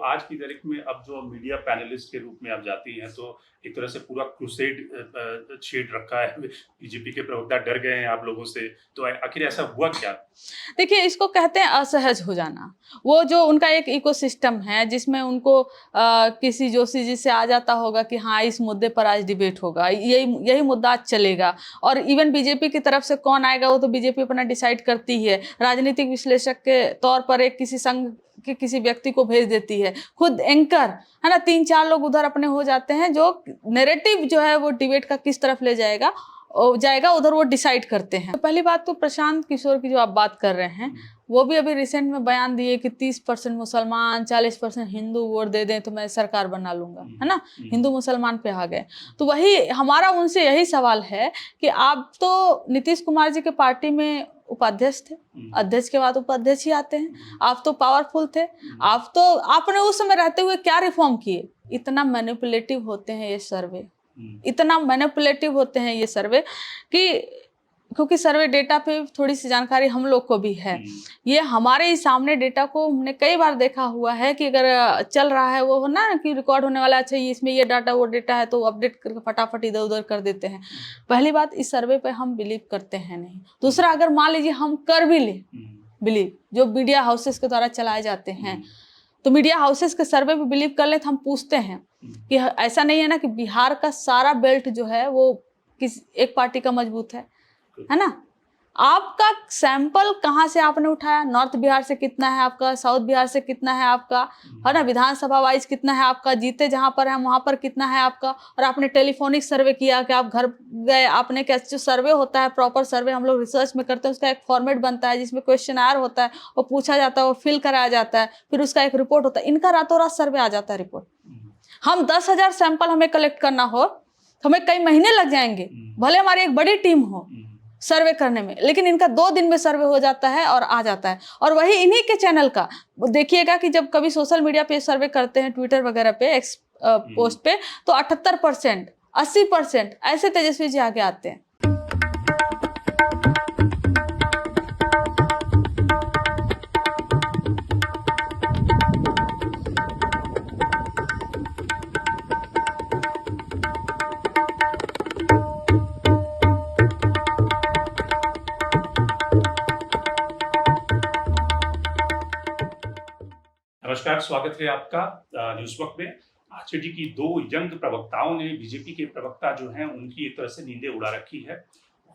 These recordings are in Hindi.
आज की तारीख में अब जो मीडिया पैनलिस्ट के रूप में आप जाती हैं, तो एक तरह से पूरा क्रूसेड छेड़ रखा है। बीजेपी के प्रवक्ता डर गए हैं आप लोगों से, तो आखिर ऐसा हुआ क्या? देखिए, इसको कहते हैं असहज हो जाना। वो जो उनका एक इकोसिस्टम है जिसमें उनको किसी जोशी जी से आ जाता होगा कि हाँ, इस मुद्दे पर आज डिबेट होगा, यही यही मुद्दा आज चलेगा। और इवन बीजेपी की तरफ से कौन आएगा वो तो बीजेपी अपना डिसाइड करती ही है। राजनीतिक विश्लेषक के तौर पर एक किसी संघ के किसी व्यक्ति को भेज देती है, खुद एंकर है ना, 3-4 लोग उधर अपने हो जाते हैं, जो नैरेटिव जो है वो डिबेट का किस तरफ ले जाएगा उधर वो डिसाइड करते हैं। तो पहली बात तो प्रशांत किशोर की जो आप बात कर रहे हैं, वो भी अभी रिसेंट में बयान दिए कि 30% मुसलमान 40% हिंदू वोट दे दें तो मैं सरकार बना लूंगा, है ना। हिंदू मुसलमान पे आ गए। तो वही हमारा उनसे यही सवाल है कि आप तो नीतीश कुमार जी के पार्टी में उपाध्यक्ष थे, अध्यक्ष के बाद उपाध्यक्ष ही आते हैं। आप तो पावरफुल थे, आपने उस समय रहते हुए क्या रिफॉर्म किए? इतना मैनिपुलेटिव होते हैं ये सर्वे, इतना मैनिपुलेटिव होते हैं ये सर्वे कि क्योंकि सर्वे डेटा पे थोड़ी सी जानकारी हम लोग को भी है। ये हमारे ही सामने डेटा को हमने कई बार देखा हुआ है कि अगर चल रहा है वो ना कि रिकॉर्ड होने वाला, अच्छा इसमें ये डाटा वो डेटा है, तो अपडेट करके फटाफट इधर उधर कर देते हैं। पहली बात, इस सर्वे पे हम बिलीव करते हैं नहीं। दूसरा, अगर मान लीजिए हम कर भी ले बिलीव, जो मीडिया हाउसेस के द्वारा चलाए जाते हैं, तो मीडिया हाउसेस के सर्वे पे बिलीव कर ले तो हम पूछते हैं कि ऐसा नहीं है ना कि बिहार का सारा बेल्ट जो है वो किस एक पार्टी का मजबूत है ना। आपका सैंपल कहाँ से आपने उठाया? नॉर्थ बिहार से कितना है आपका, साउथ बिहार से कितना है आपका, है ना, विधानसभा वाइज कितना है आपका, जीते जहां पर है वहां पर कितना है आपका। और आपने टेलीफोनिक सर्वे किया कि आप घर गए, आपने कैसे, जो सर्वे होता है प्रॉपर सर्वे हम लोग रिसर्च में करते हैं, उसका एक फॉर्मेट बनता है जिसमें क्वेश्चनआयर होता है, वो पूछा जाता है, वो फिल कराया जाता है, फिर उसका एक रिपोर्ट होता है। इनका रातों रात सर्वे आ जाता है रिपोर्ट। हम 10,000 सैंपल हमें कलेक्ट करना हो तो हमें कई महीने लग जाएंगे, भले हमारी एक बड़ी टीम हो सर्वे करने में, लेकिन इनका 2 दिन में सर्वे हो जाता है और आ जाता है। और वही इन्हीं के चैनल का देखिएगा कि जब कभी सोशल मीडिया पे सर्वे करते हैं, ट्विटर वगैरह पे, एक्स पोस्ट पे, तो 78%, 80% ऐसे तेजस्वी जी आगे आते हैं। नमस्कार, स्वागत है आपका न्यूज वक्त में। आरजेडी की 2 यंग प्रवक्ताओं ने बीजेपी के प्रवक्ता जो हैं उनकी एक तरह से नींदें उड़ा रखी है,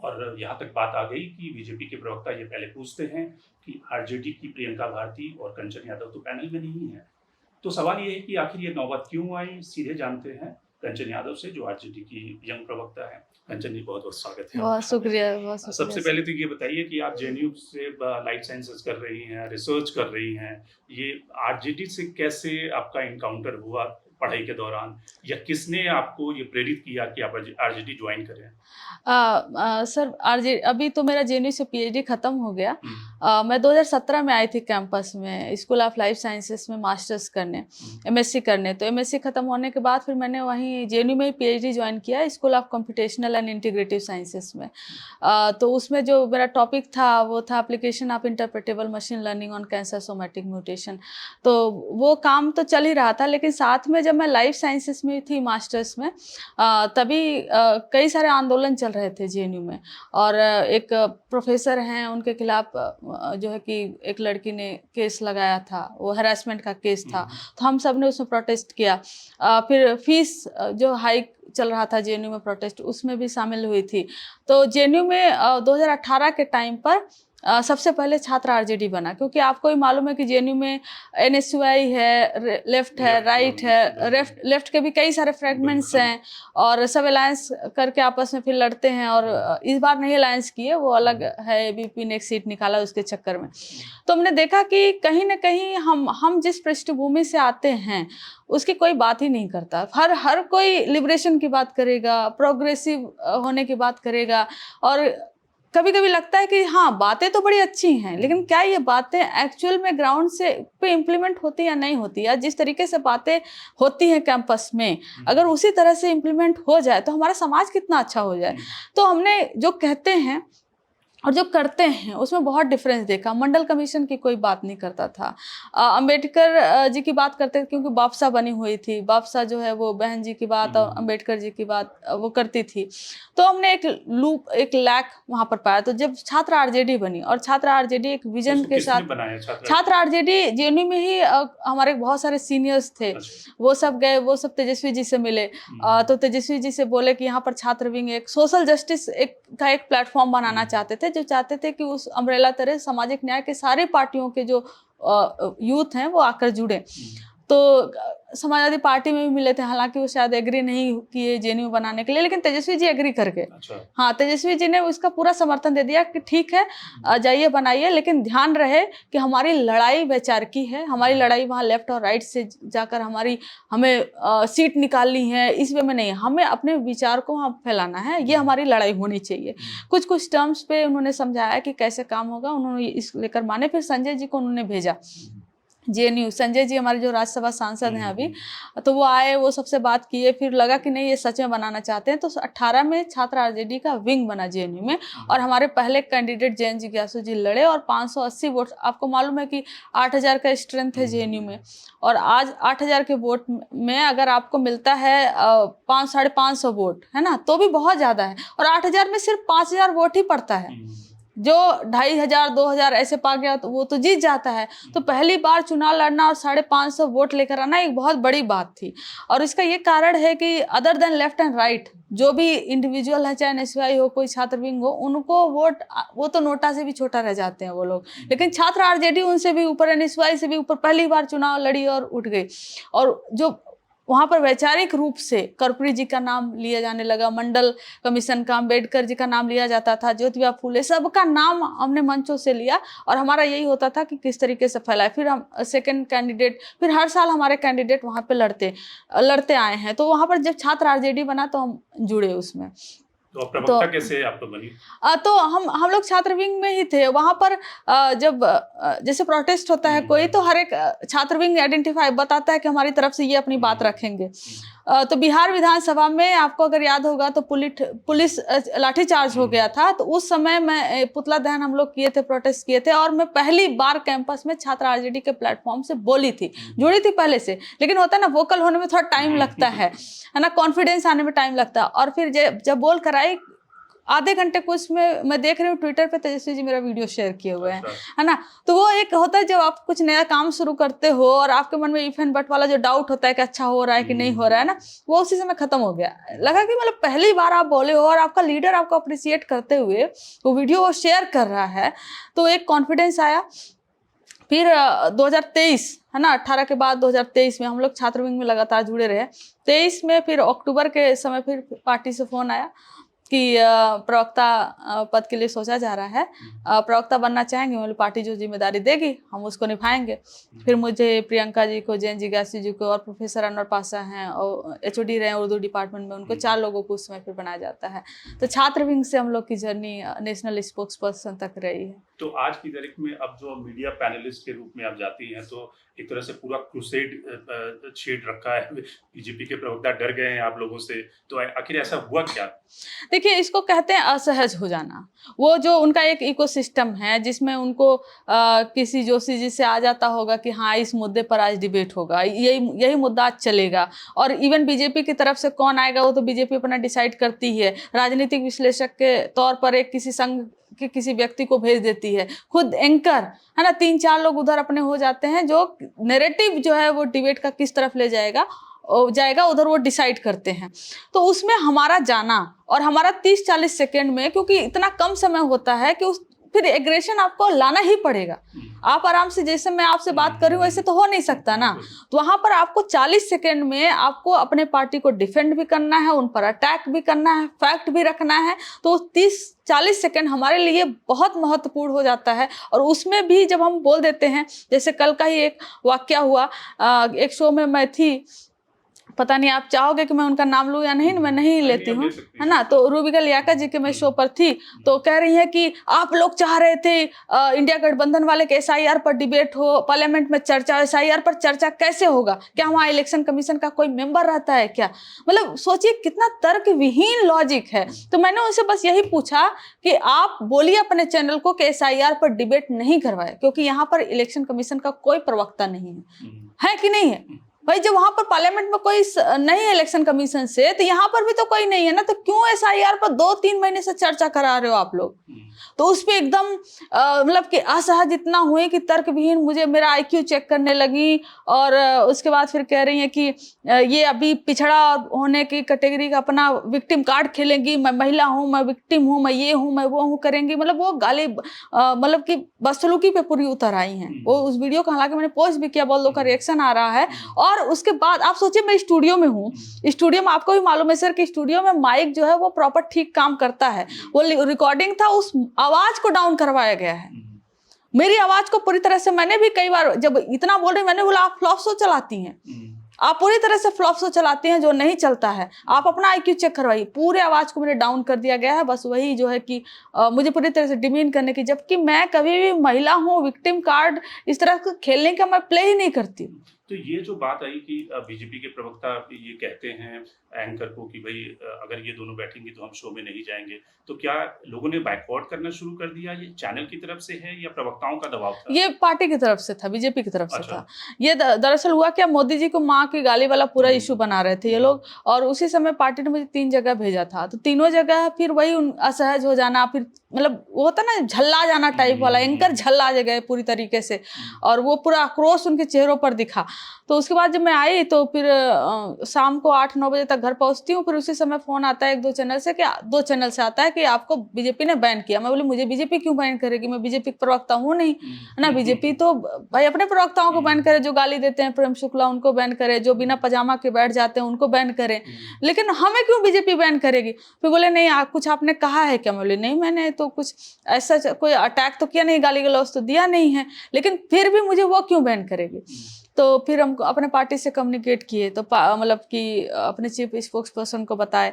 और यहाँ तक बात आ गई कि बीजेपी के प्रवक्ता ये पहले पूछते हैं कि आरजेडी की प्रियंका भारती और कंचन यादव तो पैनल में नहीं है। तो सवाल ये है कि आखिर ये नौबत क्यों आई? सीधे जानते हैं कंचन यादव से, जो आरजेडी की यंग प्रवक्ता है। कंचन जी, बहुत बहुत स्वागत है। बहुत शुक्रिया, बहुत शुक्रिया। सबसे पहले तो ये बताइए कि आप जेएनयू से लाइफ साइंसेस कर रही हैं, रिसर्च कर रही हैं, ये आरजेडी से कैसे आपका इनकाउंटर हुआ पढ़ाई के दौरान, या किसने आपको ये प्रेरित किया कि आप आरजेडी ज्वाइन करें? सर, अभी तो मेरा जेएनयू से पीएचडी खत्म हो गया। मैं 2017 में आई थी कैंपस में, स्कूल ऑफ लाइफ साइंसेस में मास्टर्स करने, एमएससी करने। तो एमएससी खत्म होने के बाद फिर मैंने वहीं जेएनयू में ही पीएचडी ज्वाइन किया, school of computational and integrative sciences में। तो उसमें जो मेरा टॉपिक था वो था application of interpretable machine learning on cancer somatic mutation. तो वो काम तो चल ही रहा था, लेकिन साथ में जब मैं लाइफ साइंसेस में थी मास्टर्स में, तभी कई सारे आंदोलन चल रहे थे जेएनयू में। और एक प्रोफेसर हैं, उनके खिलाफ जो है कि एक लड़की ने केस लगाया था, वो हैरेसमेंट का केस था। तो हम सब ने उसमें प्रोटेस्ट किया। फिर फीस जो हाइक चल रहा था जेएनयू में, प्रोटेस्ट उसमें भी शामिल हुई थी। तो जेएनयू में 2018 के टाइम पर सबसे पहले छात्र आरजेडी बना, क्योंकि आपको ही मालूम है कि जेएनयू में एनएसयूआई है, लेफ्ट है, राइट है, लेफ्ट के भी कई सारे फ्रेगमेंट्स हैं, और सब अलायंस करके आपस में फिर लड़ते हैं। और इस बार नहीं अलायंस किए, वो अलग है, एबीपी ने एक सीट निकाला उसके चक्कर में। तो हमने देखा कि कहीं ना कहीं हम जिस पृष्ठभूमि से आते हैं उसकी कोई बात ही नहीं करता। हर कोई लिबरेशन की बात करेगा, प्रोग्रेसिव होने की बात करेगा। और कभी कभी लगता है कि हाँ, बातें तो बड़ी अच्छी हैं, लेकिन क्या ये बातें एक्चुअल में ग्राउंड से पे इम्प्लीमेंट होती या नहीं होती? या जिस तरीके से बातें होती हैं कैंपस में, अगर उसी तरह से इम्प्लीमेंट हो जाए तो हमारा समाज कितना अच्छा हो जाए। तो हमने जो कहते हैं और जब करते हैं उसमें बहुत डिफरेंस देखा। मंडल कमीशन की कोई बात नहीं करता था। अंबेडकर जी की बात करते थे क्योंकि बापसा बनी हुई थी, बापसा जो है वो बहन जी की बात और अंबेडकर जी की बात वो करती थी। तो हमने एक लैक वहाँ पर पाया। तो जब छात्र आरजेडी बनी और छात्र आरजेडी एक विजन इसको के किसने साथ बनाया छात्र आरजेडी जेएनयू में ही हमारे बहुत सारे सीनियर्स थे, वो सब गए, वो सब तेजस्वी जी से मिले। तो तेजस्वी जी से बोले कि यहाँ पर छात्र विंग एक सोशल जस्टिस का एक प्लेटफॉर्म बनाना चाहते थे, जो चाहते थे कि उस अम्ब्रेला तरह सामाजिक न्याय के सारे पार्टियों के जो यूथ हैं वो आकर जुड़े। तो समाजवादी पार्टी में भी मिले थे, हालांकि वो शायद एग्री नहीं किए जेएनयू बनाने के लिए, लेकिन तेजस्वी जी एग्री करके हाँ, तेजस्वी जी ने उसका पूरा समर्थन दे दिया कि ठीक है जाइए बनाइए, लेकिन ध्यान रहे कि हमारी लड़ाई वैचारिकी है, हमारी लड़ाई वहाँ लेफ्ट और राइट से जाकर हमें सीट निकालनी है, इस वे में नहीं, हमें अपने विचार को वहाँ फैलाना है, ये हमारी लड़ाई होनी चाहिए। कुछ टर्म्स पे उन्होंने समझाया कि कैसे काम होगा, उन्होंने इस लेकर माने। फिर संजय जी को उन्होंने भेजा जेएनयू, संजय जी हमारे जो राज्यसभा सांसद हैं अभी, तो वो आए, वो सबसे बात किए, फिर लगा कि नहीं ये सच में बनाना चाहते हैं। तो 18 में छात्र आरजेडी का विंग बना जेएनयू में, और हमारे पहले कैंडिडेट जयंत जिज्ञासु जी लड़े और 580 वोट। आपको मालूम है कि 8000 का स्ट्रेंथ है जेएनयू में, और आज 8000 के वोट में अगर आपको मिलता है 500-550 वोट, है ना, तो भी बहुत ज़्यादा है। और 8000 में सिर्फ 5000 वोट ही पड़ता है, जो 2500-2000 ऐसे पा गया तो वो तो जीत जाता है। तो पहली बार चुनाव लड़ना और 550 वोट लेकर आना एक बहुत बड़ी बात थी। और इसका ये कारण है कि other than left and right जो भी इंडिविजुअल है, चाहे एनएसयूआई हो, कोई छात्र विंग हो, उनको वोट, वो तो नोटा से भी छोटा रह जाते हैं वो लोग, लेकिन छात्र आरजेडी उनसे भी ऊपर, एनएसयूआई से भी ऊपर पहली बार चुनाव लड़ी और उठ गई। और जो वहाँ पर वैचारिक रूप से कर्पूरी जी का नाम लिया जाने लगा, मंडल कमीशन का, अम्बेडकर जी का नाम लिया जाता था, ज्योतिबा फूले, सबका नाम हमने मंचों से लिया, और हमारा यही होता था कि किस तरीके से फैलाए। फिर हम सेकंड कैंडिडेट, फिर हर साल हमारे कैंडिडेट वहाँ पे लड़ते आए हैं। तो वहाँ पर जब छात्र आरजेडी बना तो हम जुड़े उसमें। तो प्रवक्ता कैसे आप लोग बनी? तो हम लोग छात्र विंग में ही थे वहाँ पर। जब जैसे प्रोटेस्ट होता है कोई, तो हर एक छात्र विंग आइडेंटिफाई बताता है कि हमारी तरफ से ये अपनी बात रखेंगे। तो बिहार विधानसभा में आपको अगर याद होगा तो पुलिस लाठीचार्ज हो गया था, तो उस समय मैं पुतला दहन हम लोग किए थे, प्रोटेस्ट किए थे, और मैं पहली बार कैंपस में छात्र आरजेडी के प्लेटफॉर्म से बोली थी, जुड़ी थी पहले से, लेकिन होता है ना वोकल होने में थोड़ा टाइम लगता है ना, कॉन्फिडेंस आने में टाइम लगता है। और फिर जब बोल कर आई, आधे घंटे कुछ में मैं देख रही हूँ ट्विटर पे तेजस्वी जी मेरा वीडियो शेयर किए हुए हैं, है ना। तो वो एक होता है जब आप कुछ नया काम शुरू करते हो और आपके मन में इफ एंड बट वाला जो डाउट होता है कि अच्छा हो रहा है कि नहीं हो रहा है ना, वो उसी समय खत्म हो गया। लगा कि मतलब पहली बार आप बोले हो और आपका लीडर आपको अप्रिशिएट करते हुए वो वीडियो वो शेयर कर रहा है, तो एक कॉन्फिडेंस आया। फिर 2023, है ना, 18 के बाद 2023 में हम लोग छात्र विंग में लगातार जुड़े रहे। 23 में फिर अक्टूबर के समय फिर पार्टी से फोन आया कि प्रवक्ता पद के लिए सोचा जा रहा है, प्रवक्ता बनना चाहेंगे, मतलब पार्टी जो जिम्मेदारी देगी हम उसको निभाएंगे। फिर मुझे प्रियंका जी को, जयंत जिज्ञासु जी को, और प्रोफेसर अनवर पासा हैं और एचओडी रहे उर्दू डिपार्टमेंट में, उनको 4 लोगों को उस समय फिर बनाया जाता है। तो छात्र विंग से हम लोग की जर्नी नेशनल स्पोक्स पर्सन तक रही है। तो आज की तारीख में अब जो मीडिया पैनलिस्ट के रूप में आप जाती हैं, तो एक तरह से पूरा क्रूसेड छेड़ रखा है, बीजेपी के प्रवक्ता डर गए हैं आप लोगों से, तो आखिर ऐसा हुआ क्या? देखिए, इसको कहते हैं असहज हो जाना। वो जो उनका एक इकोसिस्टम है जिसमें उनको किसी जोशी जी से आ जाता होगा कि हाँ इस मुद्दे पर आज डिबेट होगा, यही मुद्दा आज चलेगा, और इवन बीजेपी की तरफ से कौन आएगा वो तो बीजेपी अपना डिसाइड करती है। राजनीतिक विश्लेषक के तौर पर एक किसी संघ के किसी व्यक्ति को भेज देती है, खुद एंकर, है ना, 3-4 लोग उधर अपने हो जाते हैं, जो नैरेटिव जो है वो डिबेट का किस तरफ ले जाएगा उधर वो डिसाइड करते हैं। तो उसमें हमारा जाना और हमारा 30-40 सेकेंड में, क्योंकि इतना कम समय होता है कि फिर एग्रेशन आपको लाना ही पड़ेगा। आप आराम से, जैसे मैं आपसे बात कर रही हूँ, ऐसे तो हो नहीं सकता ना। तो वहां पर आपको 40 सेकेंड में आपको अपने पार्टी को डिफेंड भी करना है, उन पर अटैक भी करना है, फैक्ट भी रखना है। तो 30-40 सेकेंड हमारे लिए बहुत महत्वपूर्ण हो जाता है। और उसमें भी जब हम बोल देते हैं, जैसे कल का ही एक वाकया हुआ, एक शो में मैं थी, पता नहीं आप चाहोगे कि मैं उनका नाम लूं या नहीं, मैं नहीं लेती हूँ, है ना। तो रूबिका लियाकत जी के मैं शो पर थी, तो कह रही है कि आप लोग चाह रहे थे इंडिया गठबंधन वाले के SIR पर डिबेट हो, पार्लियामेंट में चर्चा, SIR पर चर्चा कैसे होगा, क्या वहाँ इलेक्शन कमीशन का कोई मेंबर रहता है क्या? मतलब सोचिए कितना तर्क विहीन लॉजिक है। तो मैंने उनसे बस यही पूछा कि आप बोलिए अपने चैनल को कि SIR पर डिबेट नहीं करवाए, क्योंकि यहाँ पर इलेक्शन कमीशन का कोई प्रवक्ता नहीं है कि नहीं है भाई? जब वहां पर पार्लियामेंट में कोई नहीं है इलेक्शन कमीशन से, तो यहाँ पर भी तो कोई नहीं है ना, तो क्यों SIR पर 2-3 महीने से चर्चा करा रहे हो आप लोग? तो उस पे एकदम मतलब कि असहज इतना हुए कि तर्क विहीन, मुझे मेरा IQ चेक करने लगी, और उसके बाद फिर कह रही है कि ये अभी पिछड़ा होने की कैटेगरी का अपना विक्टिम कार्ड खेलेंगी, मैं महिला हूँ, मैं विक्टिम हूँ, मैं ये हूँ, मैं वो हूँ करेंगी। मतलब वो गाली मतलब कि बदसलूकी पे पूरी उतर आई हैं। वो उस वीडियो को हालांकि मैंने पोस्ट भी किया, बहुत लोग का रिएक्शन आ रहा है। और उसके बाद आप सोचिए मैं स्टूडियो में हूँ, स्टूडियो में आपको भी मालूम है सर कि स्टूडियो में माइक जो है वो प्रॉपर ठीक काम करता है, वो रिकॉर्डिंग था, उस आवाज को डाउन करवाया गया है। मेरी आवाज को पूरी तरह से, मैंने भी कई बार जब इतना बोल रही, मैंने बोला आप फ्लॉप शो चलाती हैं, आप पूरी तरह से फ्लॉप शो चलाती हैं जो नहीं चलता है, आप अपना IQ चेक करवाइए। पूरे आवाज को मेरे डाउन कर दिया गया है, बस वही जो है कि मुझे पूरी तरह से डिमीन करने की, जबकि मैं कभी भी महिला हूँ, विक्टिम कार्ड इस तरह का खेलने का मैं प्ले ही नहीं करती। तो ये जो बात आई कि बीजेपी के प्रवक्ता ये कहते हैं एंकर को कि भाई अगर ये दोनों बैठेंगे तो हम शो में नहीं जाएंगे, तो क्या लोगों ने बाइकआउट करना शुरू कर दिया? ये चैनल की तरफ से है या प्रवक्ताओं का दबाव था? ये पार्टी की तरफ से था, बीजेपी की तरफ से था। ये दरअसल हुआ क्या, मोदी जी को माँ की गाली वाला पूरा इशू बना रहे थे ये लोग, और उसी समय पार्टी ने मुझे 3 जगह भेजा था, तो तीनों जगह फिर वही असहज हो जाना, फिर मतलब वो होता ना झल्ला जाना टाइप वाला, एंकर झल्ला गए पूरी तरीके से, और वो पूरा आक्रोश उनके चेहरों पर दिखा। तो उसके बाद जब मैं आई तो फिर शाम को 8-9 बजे तक घर पहुंचती हूँ, फिर उसी समय फोन आता है 1-2 चैनल से, कि 2 चैनल से आता है कि आपको बीजेपी ने बैन किया। मैं बोली मुझे बीजेपी क्यों बैन करेगी, मैं बीजेपी के प्रवक्ता हूँ नहीं, है ना। बीजेपी तो भाई अपने प्रवक्ताओं को बैन करे, जो गाली देते हैं प्रेम शुक्ला उनको बैन करे, जो बिना पजामा के बैठ जाते हैं उनको बैन करे, लेकिन हमें क्यों बीजेपी बैन करेगी? फिर बोले नहीं कुछ आपने कहा है क्या? मैं बोली नहीं, मैंने तो कुछ ऐसा कोई अटैक तो किया नहीं, गाली गलौज तो दिया नहीं है, लेकिन फिर भी मुझे वो क्यों बैन करेगी? तो फिर हम अपने पार्टी से कम्युनिकेट किए, तो मतलब कि अपने चीफ स्पोक्स पर्सन को बताए।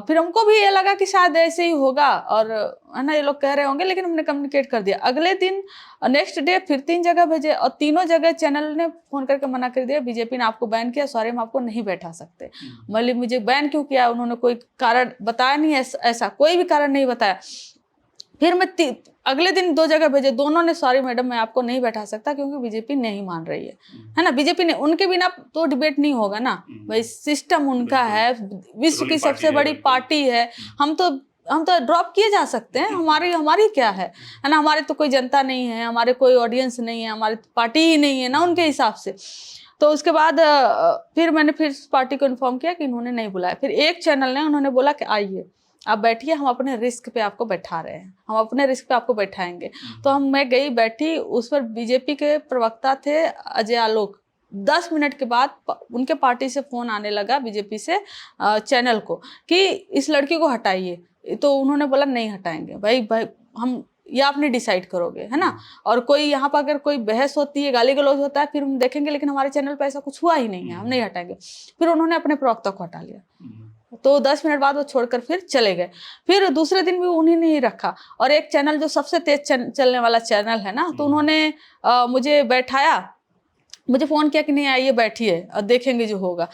फिर हमको भी ये लगा कि शायद ऐसे ही होगा, और है ना ये लोग कह रहे होंगे, लेकिन हमने कम्युनिकेट कर दिया। अगले दिन नेक्स्ट डे फिर 3 जगह भेजे, और तीनों जगह चैनल ने फोन करके मना कर दिया, बीजेपी ने आपको बैन किया, सॉरी हम आपको नहीं बैठा सकते। मतलब मुझे बैन क्यों किया, उन्होंने कोई कारण बताया नहीं, ऐसा कोई भी कारण नहीं बताया। फिर मैं अगले दिन 2 जगह भेजे, दोनों ने सॉरी मैडम मैं आपको नहीं बैठा सकता क्योंकि बीजेपी नहीं मान रही है ना। बीजेपी ने, उनके बिना तो डिबेट नहीं होगा ना भाई, सिस्टम उनका है, विश्व की सबसे बड़ी पार्टी है, हम तो ड्रॉप किए जा सकते हैं, हमारी क्या है ना। हमारे तो कोई जनता नहीं है, हमारे कोई ऑडियंस नहीं है, हमारी पार्टी ही नहीं है ना उनके हिसाब से। तो उसके बाद फिर मैंने फिर पार्टी को इन्फॉर्म किया कि इन्होंने नहीं बुलाया। फिर एक चैनल ने, उन्होंने बोला कि आइए आप बैठिए, हम अपने रिस्क पे आपको बैठा रहे हैं, हम अपने रिस्क पे आपको बैठाएंगे। तो मैं गई, बैठी, उस पर बीजेपी के प्रवक्ता थे अजय आलोक। 10 मिनट के बाद उनके पार्टी से फोन आने लगा बीजेपी से चैनल को कि इस लड़की को हटाइए। तो उन्होंने बोला नहीं हटाएंगे भाई, हम ये आपने डिसाइड करोगे, है ना। और कोई यहाँ पर अगर कोई बहस होती है, गाली गलौज होता है, फिर हम देखेंगे, लेकिन हमारे चैनल पर ऐसा कुछ हुआ ही नहीं है, हम नहीं हटाएंगे। फिर उन्होंने अपने प्रवक्ता को हटा लिया। तो 10 मिनट बाद वो छोड़कर फिर चले गए। फिर दूसरे दिन भी उन्हीं ने ही रखा, और एक चैनल जो सबसे तेज चलने वाला चैनल है ना, तो उन्होंने मुझे बैठाया, मुझे फोन किया कि नहीं आइए बैठिए और देखेंगे जो होगा।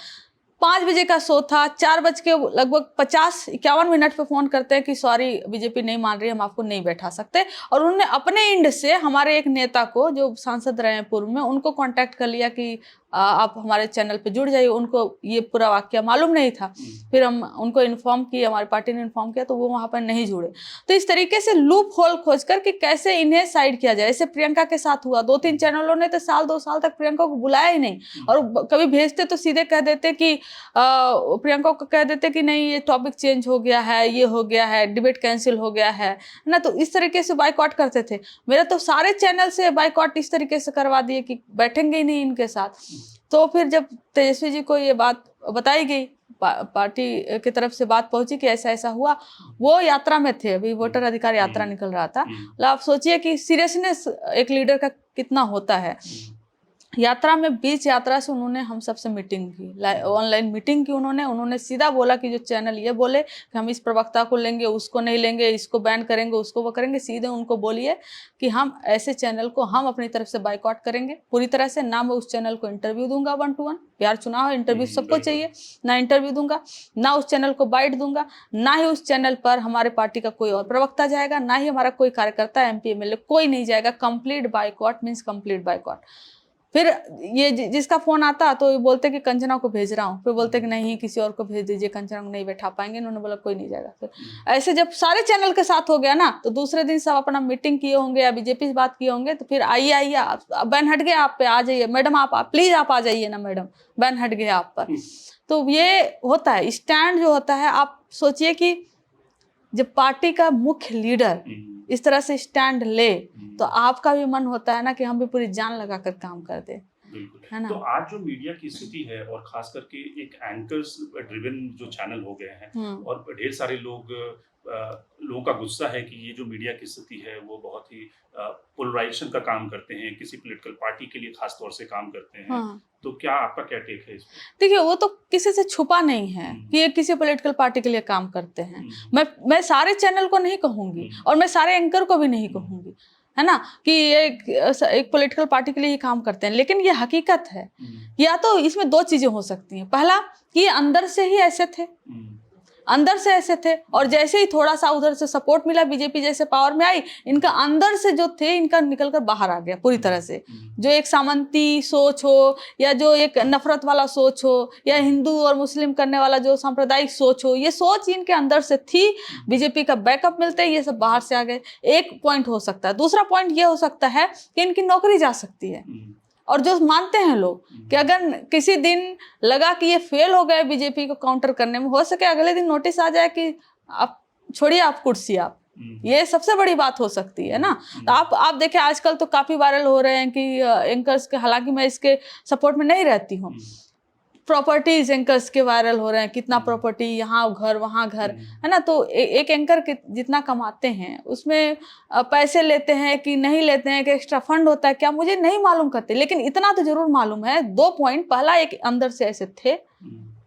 5 बजे का शो था, 4 बज के लगभग 50-51 मिनट पे फोन करते हैं कि सॉरी बीजेपी नहीं मान रही, हम आपको नहीं बैठा सकते। और उन्होंने अपने एंड से हमारे एक नेता को, जो सांसद रहे हैं पूर्व में, उनको कांटेक्ट कर लिया कि आप हमारे चैनल पे जुड़ जाइए। उनको ये पूरा वाक्य मालूम नहीं था। फिर हम उनको इन्फॉर्म किया, हमारी पार्टी ने इन्फॉर्म किया, तो वो वहाँ पर नहीं जुड़े। तो इस तरीके से लूप होल खोज कर कि कैसे इन्हें साइड किया जाए। ऐसे प्रियंका के साथ हुआ, 2-3 चैनलों ने तो 1-2 साल तक प्रियंका को बुलाया ही नहीं, और कभी भेजते तो सीधे कह देते कि प्रियंका को कह देते कि नहीं ये टॉपिक चेंज हो गया है, ये हो गया है, डिबेट कैंसिल हो गया है ना। तो इस तरीके से बाइकआउट करते थे। मेरा तो सारे चैनल से बाइकआउट इस तरीके से करवा दिए कि बैठेंगे ही नहीं इनके साथ। तो फिर जब तेजस्वी जी को ये बात बताई गई, पार्टी की तरफ से बात पहुंची कि ऐसा ऐसा हुआ, वो यात्रा में थे, अभी वोटर अधिकार यात्रा निकल रहा था। मतलब आप सोचिए कि सीरियसनेस एक लीडर का कितना होता है। यात्रा में बीच यात्रा से उन्होंने हम सबसे मीटिंग की, ऑनलाइन मीटिंग की। उन्होंने सीधा बोला कि जो चैनल ये बोले कि हम इस प्रवक्ता को लेंगे, उसको नहीं लेंगे, इसको बैन करेंगे, उसको वो करेंगे, सीधे उनको बोलिए कि हम ऐसे चैनल को हम अपनी तरफ से बाइकआउट करेंगे पूरी तरह से। ना मैं उस चैनल को इंटरव्यू दूंगा 1 to 1, प्यार चुनाव है, इंटरव्यू सबको चाहिए, ना इंटरव्यू दूंगा, ना उस चैनल को बाइट दूंगा, ना ही उस चैनल पर हमारे पार्टी का कोई और प्रवक्ता जाएगा, ना ही हमारा कोई कार्यकर्ता, MP MLA कोई नहीं जाएगा। Complete boycott means complete boycott. फिर ये जिसका फोन आता तो ये बोलते कि कंचना को भेज रहा हूँ, फिर बोलते कि नहीं किसी और को भेज दीजिए, कंचना को नहीं बैठा पाएंगे। इन्होंने बोला कोई नहीं जाएगा। फिर ऐसे जब सारे चैनल के साथ हो गया ना, तो दूसरे दिन सब अपना मीटिंग किए होंगे या बीजेपी से बात किए होंगे, तो फिर आइए बैन हट गया आप पे, आ जाइए मैडम, आप प्लीज आप आ जाइए ना मैडम, बैन हट गया आप पर। तो ये होता है स्टैंड जो होता है। आप सोचिए कि जब पार्टी का मुख्य लीडर इस तरह से स्टैंड ले, तो आपका भी मन होता है ना कि हम भी पूरी जान लगा कर काम कर दे, है ना। तो आज जो मीडिया की स्थिति है, और खास करके एक एंकर्स ड्रिवन जो चैनल हो गए हैं, और ढेर सारे लोगों का गुस्सा है कि ये जो मीडिया की स्थिति है वो बहुत ही पोलराइजेशन का काम करते हैं, किसी पॉलिटिकल पार्टी के लिए खास तौर से काम करते हैं। तो क्या आपका क्या टेक है इसमें? देखिए, वो तो किसी से छुपा नहीं है कि ये किसी पॉलिटिकल पार्टी के लिए काम करते हैं। मैं सारे चैनल को नहीं कहूंगी और मैं सारे एंकर को भी नहीं कहूंगी, है ना, कि एक पॉलिटिकल पार्टी के लिए ही काम करते हैं। लेकिन ये हकीकत है। या तो इसमें 2 चीजें हो सकती हैं। पहला कि अंदर से ही ऐसे थे, अंदर से ऐसे थे, और जैसे ही थोड़ा सा उधर से सपोर्ट मिला, बीजेपी जैसे पावर में आई, इनका अंदर से जो थे इनका निकलकर बाहर आ गया पूरी तरह से। जो एक सामंती सोच हो, या जो एक नफरत वाला सोच हो, या हिंदू और मुस्लिम करने वाला जो सांप्रदायिक सोच हो, ये सोच इनके अंदर से थी। बीजेपी का बैकअप मिलते ही ये सब बाहर से आ गए। एक पॉइंट हो सकता है। दूसरा पॉइंट ये हो सकता है कि इनकी नौकरी जा सकती है, और जो मानते हैं लोग कि अगर किसी दिन लगा कि ये फेल हो गए बीजेपी को काउंटर करने में, हो सके अगले दिन नोटिस आ जाए कि आप छोड़िए, आप कुर्सी, आप, ये सबसे बड़ी बात हो सकती है ना। तो आप देखिए, आजकल तो काफी वायरल हो रहे हैं कि एंकर्स के, हालांकि मैं इसके सपोर्ट में नहीं रहती हूँ, प्रॉपर्टीज एंकर्स के वायरल हो रहे हैं, कितना प्रॉपर्टी, यहाँ घर वहाँ घर, है ना। तो एक एंकर जितना कमाते हैं उसमें पैसे लेते हैं कि नहीं लेते हैं, कि एक्स्ट्रा फंड होता है क्या, मुझे नहीं मालूम करते, लेकिन इतना तो जरूर मालूम है। 2 पॉइंट, पहला एक अंदर से ऐसे थे,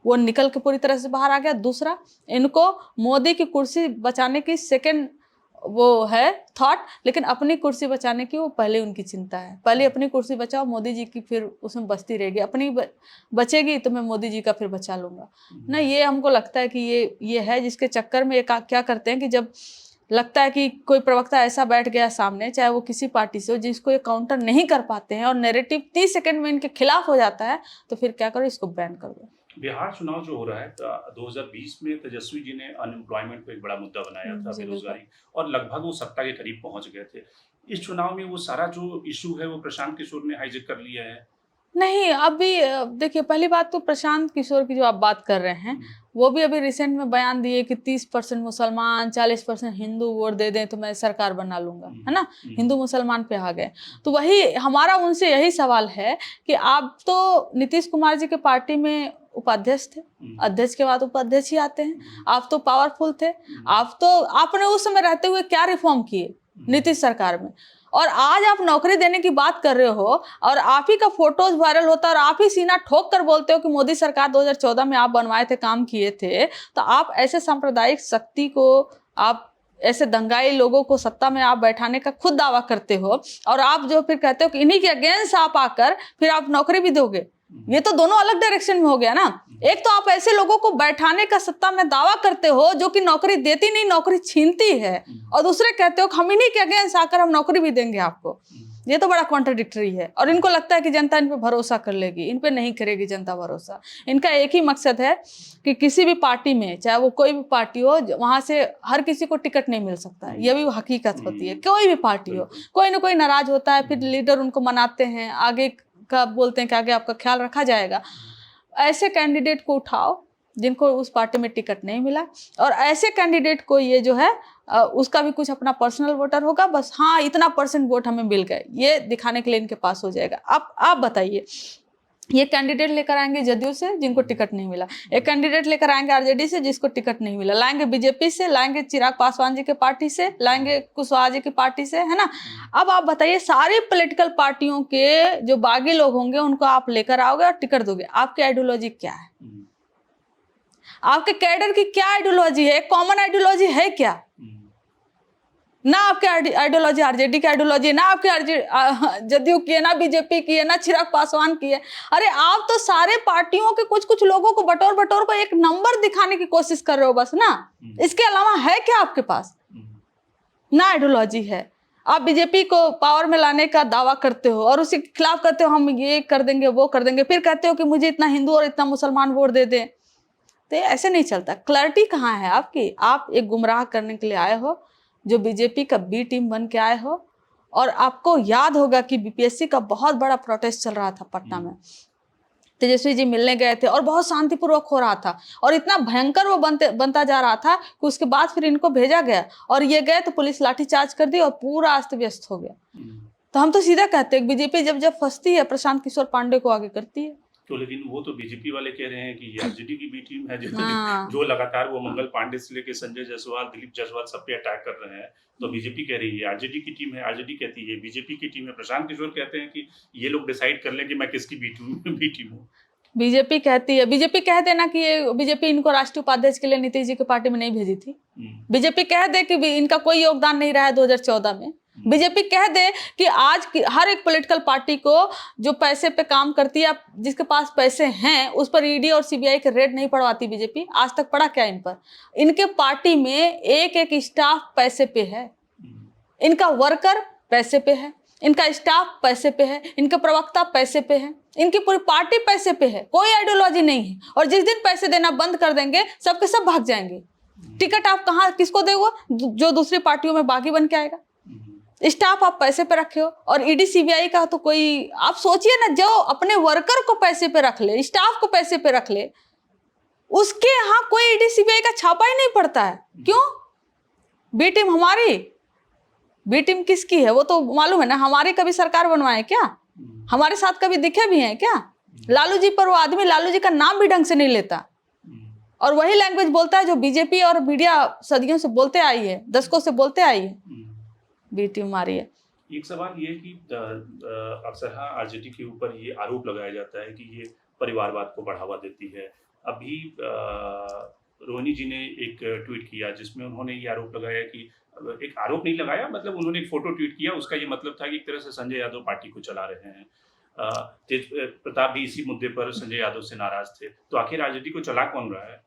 वो निकल के पूरी तरह से बाहर आ गया। दूसरा, इनको मोदी की कुर्सी बचाने की सेकेंड वो है थॉट, लेकिन अपनी कुर्सी बचाने की वो पहले उनकी चिंता है। पहले अपनी कुर्सी बचाओ, मोदी जी की फिर उसमें बचती रहेगी, अपनी बचेगी तो मैं मोदी जी का फिर बचा लूंगा ना। ये हमको लगता है कि ये है, जिसके चक्कर में क्या करते हैं कि जब लगता है कि कोई प्रवक्ता ऐसा बैठ गया सामने, चाहे वो किसी पार्टी से हो, जिसको ये काउंटर नहीं कर पाते हैं और नैरेटिव 30 सेकंड में इनके खिलाफ हो जाता है, तो फिर क्या करो, इसको बैन कर दो। बिहार चुनाव जो हो रहा है, 2020 में तेजस्वी जी ने अनएम्प्लॉयमेंट को एक बड़ा मुद्दा बनाया था, बेरोजगारी, और लगभग वो सत्ता के करीब पहुंच गए थे। इस चुनाव में वो सारा जो इशू है वो प्रशांत किशोर ने हाईजेक कर लिया है। नहीं, अभी देखिए, पहली बात तो प्रशांत किशोर की जो आप बात कर रहे हैं, वो भी अभी रिसेंट में बयान दिए कि 30% मुसलमान 40% हिंदू वोट दे दें तो मैं सरकार बना लूंगा, है ना। हिंदू मुसलमान पे आ गए। तो वही हमारा उनसे यही सवाल है कि आप तो नीतीश कुमार जी के पार्टी में उपाध्यक्ष थे, अध्यक्ष के बाद उपाध्यक्ष ही आते हैं। आप तो पावरफुल थे, आपने उस समय रहते हुए क्या रिफॉर्म किए नीतीश सरकार में, और आज आप नौकरी देने की बात कर रहे हो, और आप ही का फोटोज वायरल होता है, और आप ही सीना ठोक कर बोलते हो कि मोदी सरकार 2014 में आप बनवाए थे, काम किए थे। तो आप ऐसे सांप्रदायिक शक्ति को, आप ऐसे दंगाई लोगों को सत्ता में आप बैठाने का खुद दावा करते हो, और आप जो फिर कहते हो कि इन्हीं के अगेंस्ट आप आकर फिर आप नौकरी भी दोगे। ये तो दोनों अलग डायरेक्शन में हो गया ना। एक तो आप ऐसे लोगों को बैठाने का सत्ता में दावा करते हो जो कि नौकरी देती नहीं, नौकरी छीनती है, और दूसरे कहते हो कि हम इन्हीं के अगेंस्ट आकर हम नौकरी भी देंगे आपको। ये तो बड़ा कॉन्ट्राडिक्टरी है, और इनको लगता है कि जनता इन पे भरोसा कर लेगी। इन पे नहीं करेगी जनता भरोसा। इनका एक ही मकसद है कि किसी भी पार्टी में, चाहे वो कोई भी पार्टी हो, वहां से हर किसी को टिकट नहीं मिल सकता है। ये भी हकीकत होती है। कोई भी पार्टी हो, कोई ना कोई नाराज होता है, फिर लीडर उनको मनाते हैं, आगे का बोलते हैं कि आगे आपका ख्याल रखा जाएगा। ऐसे कैंडिडेट को उठाओ जिनको उस पार्टी में टिकट नहीं मिला, और ऐसे कैंडिडेट को ये जो है उसका भी कुछ अपना पर्सनल वोटर होगा, बस हाँ इतना % वोट हमें मिल गए, ये दिखाने के लिए इनके पास हो जाएगा। आप बताइए, ये कैंडिडेट लेकर आएंगे जदयू से जिनको टिकट नहीं मिला, एक कैंडिडेट लेकर आएंगे आरजेडी से जिसको टिकट नहीं मिला, लाएंगे बीजेपी से, लाएंगे चिराग पासवान जी के पार्टी से, लाएंगे कुशवाहा जी की पार्टी से, है ना। अब आप बताइए सारी पॉलिटिकल पार्टियों के जो बागी लोग होंगे उनको आप लेकर आओगे और टिकट दोगे, आपकी आइडियोलॉजी क्या है? आपके कैडर की क्या आइडियोलॉजी है? कॉमन आइडियोलॉजी है क्या? ना आपके आइडियोलॉजी आरजेडी की आइडियोलॉजी है, ना आपकी जदयू की है, ना बीजेपी की है, ना चिराग पासवान की है। अरे आप तो सारे पार्टियों के कुछ कुछ लोगों को बटोर बटोर को एक नंबर दिखाने की कोशिश कर रहे हो बस ना। इसके अलावा है क्या आपके पास? ना आइडियोलॉजी है। आप बीजेपी को पावर में लाने का दावा करते हो और उसके खिलाफ कहते हो हम ये कर देंगे वो कर देंगे, फिर कहते हो कि मुझे इतना हिंदू और इतना मुसलमान वोट दे दें। तो ऐसे नहीं चलता। क्लैरिटी कहाँ है आपकी? आप एक गुमराह करने के लिए आए हो, जो बीजेपी का बी टीम बन के आए हो। और आपको याद होगा कि बीपीएससी का बहुत बड़ा प्रोटेस्ट चल रहा था पटना में, तेजस्वी जी मिलने गए थे और बहुत शांतिपूर्वक हो रहा था और इतना भयंकर वो बनता जा रहा था कि उसके बाद फिर इनको भेजा गया और ये गए तो पुलिस लाठीचार्ज कर दी और पूरा अस्त व्यस्त हो गया। तो हम तो सीधा कहते हैं बीजेपी जब फंसती है प्रशांत किशोर पांडे को आगे करती है। तो लेकिन वो तो बीजेपी वाले कह रहे हैं कि ये आरजेडी की बी टीम है जो लगातार वो मंगल पांडे से लेके संजय जायसवाल, दिलीप जायसवाल सब पे अटैक कर रहे हैं। तो बीजेपी कह रही है आरजेडी की टीम है, आरजेडी कहती है बीजेपी की टीम है। प्रशांत किशोर कहते हैं कि ये लोग डिसाइड कर लें कि मैं किसकी बी टीम हूँ। बीजेपी कहती है, बीजेपी कह देना कि ये बीजेपी इनको राष्ट्रीय उपाध्यक्ष के लिए नीतीश जी की पार्टी में नहीं भेजी थी। बीजेपी कह दे कि इनका कोई योगदान नहीं रहा है 2014 में। बीजेपी कह दे कि आज हर एक पॉलिटिकल पार्टी को जो पैसे पे काम करती है, जिसके पास पैसे हैं उस पर ईडी और सीबीआई के रेड नहीं पड़वाती बीजेपी। आज तक पड़ा क्या इन पर? इनके पार्टी में एक एक स्टाफ पैसे पे है, इनका वर्कर पैसे पे है, इनका स्टाफ पैसे पे है, इनके प्रवक्ता पैसे पे है, इनकी पूरी पार्टी पैसे पे है, कोई आइडियोलॉजी नहीं है। और जिस दिन पैसे देना बंद कर देंगे सबके सब भाग जाएंगे। टिकट आप कहाँ किसको देगा? जो दूसरी पार्टियों में बागी बन के आएगा। स्टाफ आप पैसे पे रखे हो और ईडी सीबीआई का तो कोई, आप सोचिए ना, जो अपने वर्कर को पैसे पे रख ले, स्टाफ को पैसे पे रख ले, उसके यहाँ कोई ईडी सीबीआई का छापा ही नहीं पड़ता है। क्यों? बी टीम हमारी, बी टीम किसकी है वो तो मालूम है ना। हमारी कभी सरकार बनवाए क्या? हमारे साथ कभी दिखे भी हैं क्या? लालू जी पर वो आदमी लालू जी का नाम भी ढंग से नहीं लेता और वही लैंग्वेज बोलता है जो बीजेपी और मीडिया सदियों से बोलते आई है, दशकों से बोलते आई है। बी टीम हमारी है। एक सवाल ये कि अक्सर हाँ आरजेडी के ऊपर ये आरोप लगाया जाता है कि ये परिवारवाद को बढ़ावा देती है। अभी रोहिणी जी ने एक ट्वीट किया जिसमें उन्होंने ये आरोप लगाया कि, एक आरोप नहीं लगाया, मतलब उन्होंने एक फोटो ट्वीट किया, उसका ये मतलब था कि एक तरह से संजय यादव पार्टी को चला रहे हैं। तेज प्रताप भी इसी मुद्दे पर संजय यादव से नाराज थे। तो आखिर आरजेडी को चला कौन रहा है?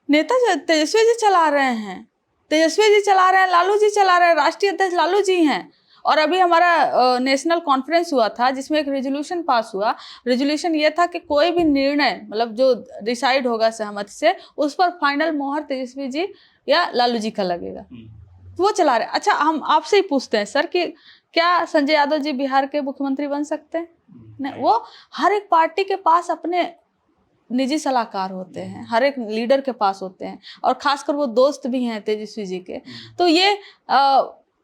नेता तेजस्वी जी चला रहे हैं, तेजस्वी जी चला रहे हैं, लालू जी चला रहे हैं, राष्ट्रीय अध्यक्ष लालू जी हैं। और अभी हमारा नेशनल कॉन्फ्रेंस हुआ था जिसमें एक रेजोल्यूशन पास हुआ। रेजोल्यूशन ये था कि कोई भी निर्णय मतलब जो डिसाइड होगा सहमति से, उस पर फाइनल मोहर तेजस्वी जी या लालू जी का लगेगा। वो चला रहे। अच्छा, हम आपसे ही पूछते हैं सर कि क्या संजय यादव जी बिहार के मुख्यमंत्री बन सकते हैं? नहीं। वो हर एक पार्टी के पास अपने निजी सलाहकार होते हैं, हर एक लीडर के पास होते हैं और खासकर वो दोस्त भी हैं तेजस्वी जी के। तो ये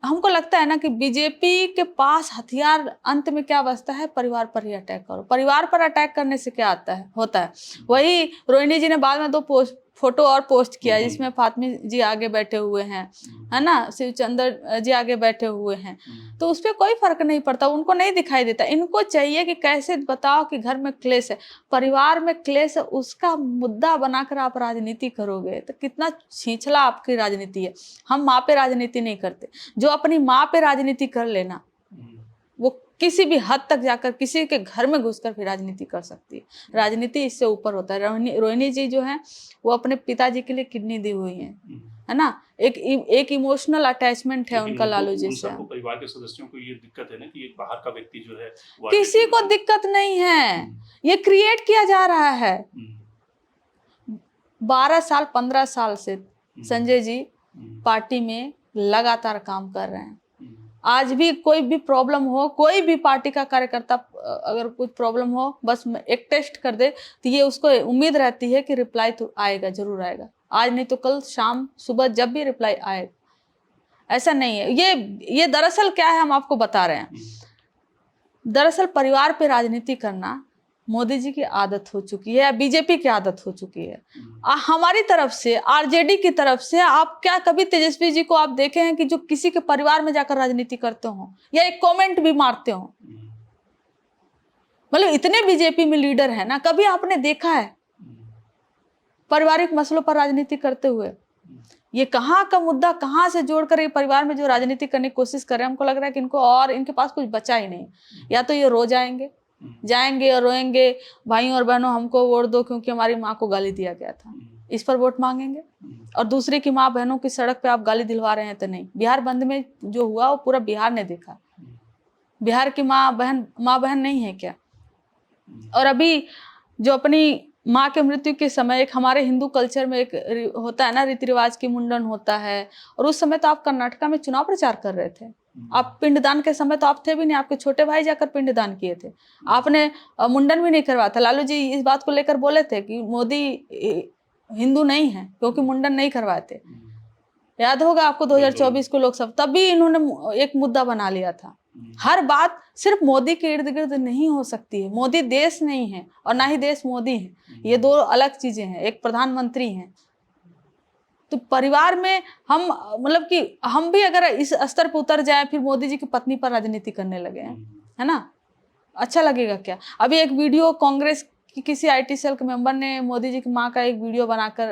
हमको लगता है ना कि बीजेपी के पास हथियार अंत में क्या बचता है? परिवार पर ही अटैक करो। परिवार पर अटैक करने से क्या होता है? वही रोहिणी जी ने बाद में 2 फोटो और पोस्ट किया जिसमें फातमी जी आगे बैठे हुए हैं, है ना, शिवचंद्र जी आगे बैठे हुए हैं। तो उस पर कोई फर्क नहीं पड़ता, उनको नहीं दिखाई देता। इनको चाहिए कि कैसे बताओ कि घर में क्लेश है, परिवार में क्लेश है, उसका मुद्दा बनाकर आप राजनीति करोगे तो कितना छिछला आपकी राजनीति है। हम माँ पे राजनीति नहीं करते। जो अपनी माँ पे राजनीति कर लेना वो किसी भी हद तक जाकर किसी के घर में घुसकर फिर राजनीति कर सकती है। राजनीति इससे ऊपर होता है। रोहिणी जी जो है वो अपने पिताजी के लिए किडनी दी हुई है ना। एक इमोशनल अटैचमेंट है उनका लालू जी से। परिवार के सदस्यों को ये दिक्कत है ना कि एक बाहर का व्यक्ति जो है, किसी को दिक्कत नहीं है, ये क्रिएट किया जा रहा है। 12 साल 15 साल से संजय जी पार्टी में लगातार काम कर रहे हैं। आज भी कोई भी प्रॉब्लम हो, कोई भी पार्टी का कार्यकर्ता अगर कुछ प्रॉब्लम हो, बस एक टेस्ट कर दे तो ये उसको उम्मीद रहती है कि रिप्लाई तो आएगा, जरूर आएगा। आज नहीं तो कल शाम सुबह जब भी रिप्लाई आएगा। ऐसा नहीं है। ये दरअसल क्या है, हम आपको बता रहे हैं। दरअसल परिवार पे राजनीति करना मोदी जी की आदत हो चुकी है, बीजेपी की आदत हो चुकी है। हमारी तरफ से, आरजेडी की तरफ से, आप क्या कभी तेजस्वी जी को आप देखे हैं कि जो किसी के परिवार में जाकर राजनीति करते हो या एक कमेंट भी मारते हो? मतलब इतने बीजेपी में लीडर है ना, कभी आपने देखा है पारिवारिक मसलों पर राजनीति करते हुए? ये कहाँ का मुद्दा कहाँ से जोड़कर ये परिवार में जो राजनीति करने की कोशिश कर रहे हैं, हमको लग रहा है कि इनको और इनके पास कुछ बचा ही नहीं। या तो ये रो जाएंगे और रोएंगे, भाइयों और बहनों हमको वोट दो क्योंकि हमारी माँ को गाली दिया गया था, इस पर वोट मांगेंगे। और दूसरे की माँ बहनों की सड़क पे आप गाली दिलवा रहे हैं तो नहीं। बिहार बंद में जो हुआ वो पूरा बिहार ने देखा। बिहार की माँ बहन नहीं है क्या? और अभी जो अपनी माँ के मृत्यु के समय एक हमारे हिंदू कल्चर में एक होता है ना, रीति रिवाज की मुंडन होता है, और उस समय तो आप कर्नाटका में चुनाव प्रचार कर रहे थे। आप पिंडदान के समय तो आप थे भी नहीं, आपके छोटे भाई जाकर पिंडदान किए थे, आपने मुंडन भी नहीं करवाया था। लालू जी इस बात को लेकर बोले थे कि मोदी हिंदू नहीं है क्योंकि मुंडन नहीं करवाए थे। याद होगा आपको 2024 को लोकसभा, तब भी इन्होंने एक मुद्दा बना लिया था। हर बात सिर्फ मोदी के इर्द गिर्द नहीं हो सकती है। मोदी देश नहीं है और ना ही देश मोदी है, ये दो अलग चीजें हैं। एक प्रधानमंत्री हैं, तो परिवार में हम मतलब कि हम भी अगर इस स्तर पर उतर जाए फिर मोदी जी की पत्नी पर राजनीति करने लगे हैं, है ना, अच्छा लगेगा क्या? अभी एक वीडियो कांग्रेस की किसी आईटी सेल के मेंबर ने मोदी जी की माँ का एक वीडियो बनाकर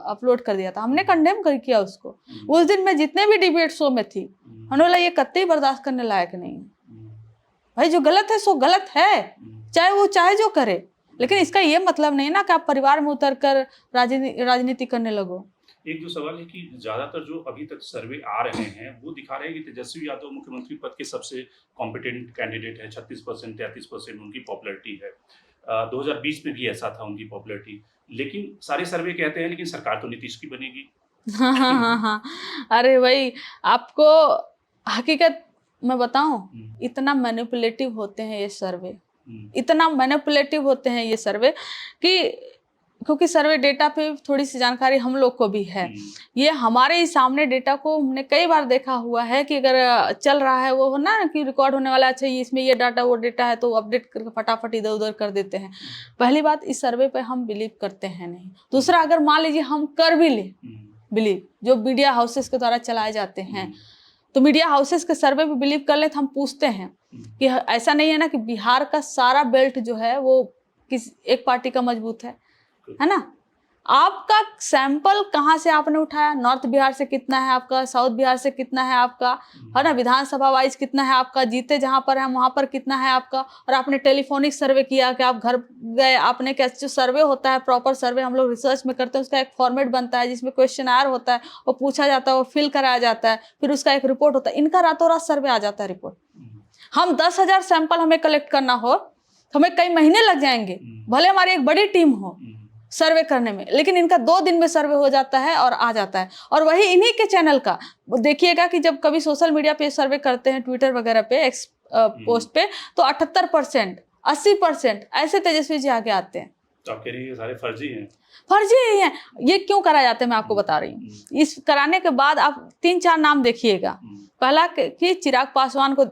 अपलोड कर दिया था। हमने कंडेम कर किया उसको। उस दिन मैं जितने भी डिबेट शो में थी, हमने बोला ये कतई बर्दाश्त करने लायक नहीं है भाई, जो गलत है सो गलत है, चाहे जो करे। लेकिन इसका ये मतलब नहीं ना कि आप परिवार में उतर कर राजनीति करने लगो। एक जो सवाल है कि ज्यादातर जो अभी तक सर्वे आ रहे हैं वो दिखा रहे हैं कि तेजस्वी यादव मुख्यमंत्री पद के सबसे कॉम्पिटेंट कैंडिडेट है। 36% 33% उनकी पॉपुलैरिटी है। 2020 में भी ऐसा था उनकी पॉपुलैरिटी। लेकिन सारे सर्वे कहते हैं लेकिन सरकार तो नीतीश की बनेगी। हाँ। अरे भाई, आपको हकीकत मैं बताऊं, इतना मैनिपुलेटिव होते हैं ये सर्वे, इतना मैनिपुलेटिव होते हैं ये सर्वे कि क्योंकि सर्वे डेटा पे थोड़ी सी जानकारी हम लोग को भी है। ये हमारे ही सामने डेटा को हमने कई बार देखा हुआ है कि अगर चल रहा है वो ना कि रिकॉर्ड होने वाला, अच्छा इसमें ये डाटा वो डेटा है, तो अपडेट करके फटाफट इधर उधर कर देते हैं। पहली बात, इस सर्वे पे हम बिलीव करते हैं नहीं। दूसरा, अगर मान लीजिए हम कर भी ले बिलीव, जो मीडिया हाउसेस के द्वारा चलाए जाते हैं, तो मीडिया हाउसेस के सर्वे पे बिलीव कर ले तो हम पूछते हैं कि ऐसा नहीं है ना कि बिहार का सारा बेल्ट जो है वो किस एक पार्टी का मजबूत है ना? आपका सैंपल कहाँ से आपने उठाया? नॉर्थ बिहार से कितना है आपका, साउथ बिहार से कितना है आपका, है ना, विधानसभा वाइज कितना है आपका, जीते जहां पर है वहां पर कितना है आपका, और आपने टेलीफोनिक सर्वे किया कि आप घर गए, आपने क्या, जो सर्वे होता है प्रॉपर सर्वे हम लोग रिसर्च में करते हैं, उसका एक फॉर्मेट बनता है जिसमें क्वेश्चनआयर होता है, वो पूछा जाता है, वो फिल कराया जाता है, फिर उसका एक रिपोर्ट होता है। इनका रातों रात सर्वे आ जाता है रिपोर्ट। हम 10,000 सैंपल हमें कलेक्ट करना हो तो हमें कई महीने लग जाएंगे, भले हमारी एक बड़ी टीम हो सर्वे करने में, लेकिन इनका 2 दिन में सर्वे हो जाता है और आ जाता है। और वही इन्हीं के चैनल का देखिएगा कि जब कभी सोशल मीडिया पे सर्वे करते हैं, ट्विटर वगैरह पे, एक्स पोस्ट पे, तो 78% 80% ऐसे तेजस्वी जी आगे आते हैं। तो आप कह रही हैं सारे फर्जी हैं? फर्जी ही हैं। ये क्यों कराए जाते हैं मैं आपको बता रही हूँ। इस कराने के बाद आप 3-4 नाम देखिएगा। पहला कि चिराग पासवान को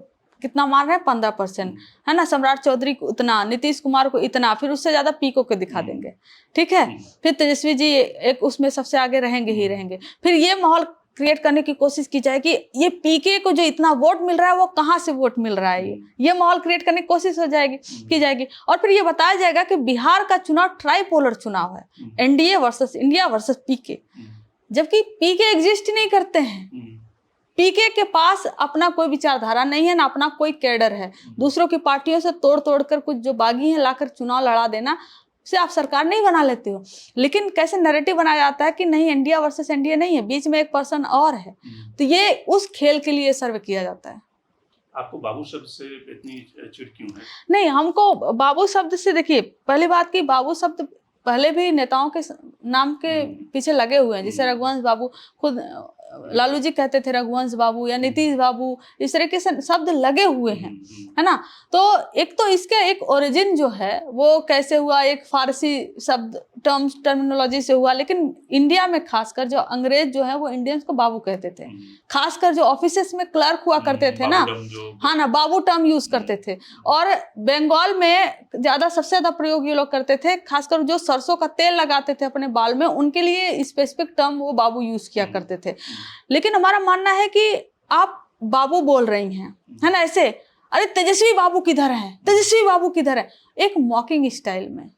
कितना मान रहे हैं, 15%, है ना, सम्राट चौधरी को उतना, नीतीश कुमार को इतना, फिर उससे ज्यादा पीको के दिखा देंगे, ठीक है। फिर तेजस्वी जी एक उसमें सबसे आगे रहेंगे ही रहेंगे। फिर ये माहौल क्रिएट करने की कोशिश की जाए कि ये पीके को जो इतना वोट मिल रहा है वो कहाँ से वोट मिल रहा है, ये माहौल क्रिएट करने की कोशिश की जाएगी। और फिर ये बताया जाएगा कि बिहार का चुनाव ट्राइपोलर चुनाव है, एनडीए वर्सेस इंडिया वर्सेस पीके, जबकि पीके एग्जिस्ट ही नहीं करते हैं। पीके के पास अपना कोई विचारधारा नहीं है, ना अपना कोई कैडर है। दूसरों की पार्टियों से तोड़ कर कुछ जो बागी हैं लाकर चुनाव लड़ा देना, से आप सरकार नहीं बना लेते हो। लेकिन कैसे नैरेटिव बनाया जाता है कि नहीं इंडिया वर्सेस एनडीए नहीं है, बीच में एक पर्सन और है, तो ये उस खेल के लिए सर्वे किया जाता है। आपको बाबू शब्द से इतनी चिढ़ क्यों है? नहीं, हमको बाबू शब्द से, देखिए पहली बात की बाबू शब्द पहले भी नेताओं के नाम के पीछे लगे हुए हैं, जैसे रघुवंश बाबू खुद लालू जी कहते थे रघुवंश बाबू या नीतीश बाबू, इस तरीके से शब्द लगे हुए हैं, है ना। तो एक तो इसके एक ओरिजिन जो है वो कैसे हुआ, एक फारसी शब्द टर्मिनोलॉजी से हुआ, लेकिन इंडिया में खासकर जो अंग्रेज जो है वो इंडियंस को बाबू कहते थे, खासकर जो ऑफिसेस में क्लर्क हुआ करते थे ना, हाँ ना, बाबू टर्म यूज करते थे। और बंगाल में ज्यादा, सबसे ज्यादा प्रयोग ये लोग करते थे, खासकर जो सरसों का तेल लगाते थे अपने बाल में, उनके लिए स्पेसिफिक टर्म वो बाबू यूज किया करते थे। लेकिन हमारा मानना है कि आप बाबू बोल रही हैं, है ना, ऐसे अरे तेजस्वी बाबू किधर है, तेजस्वी बाबू किधर है, एक मॉकिंग स्टाइल में,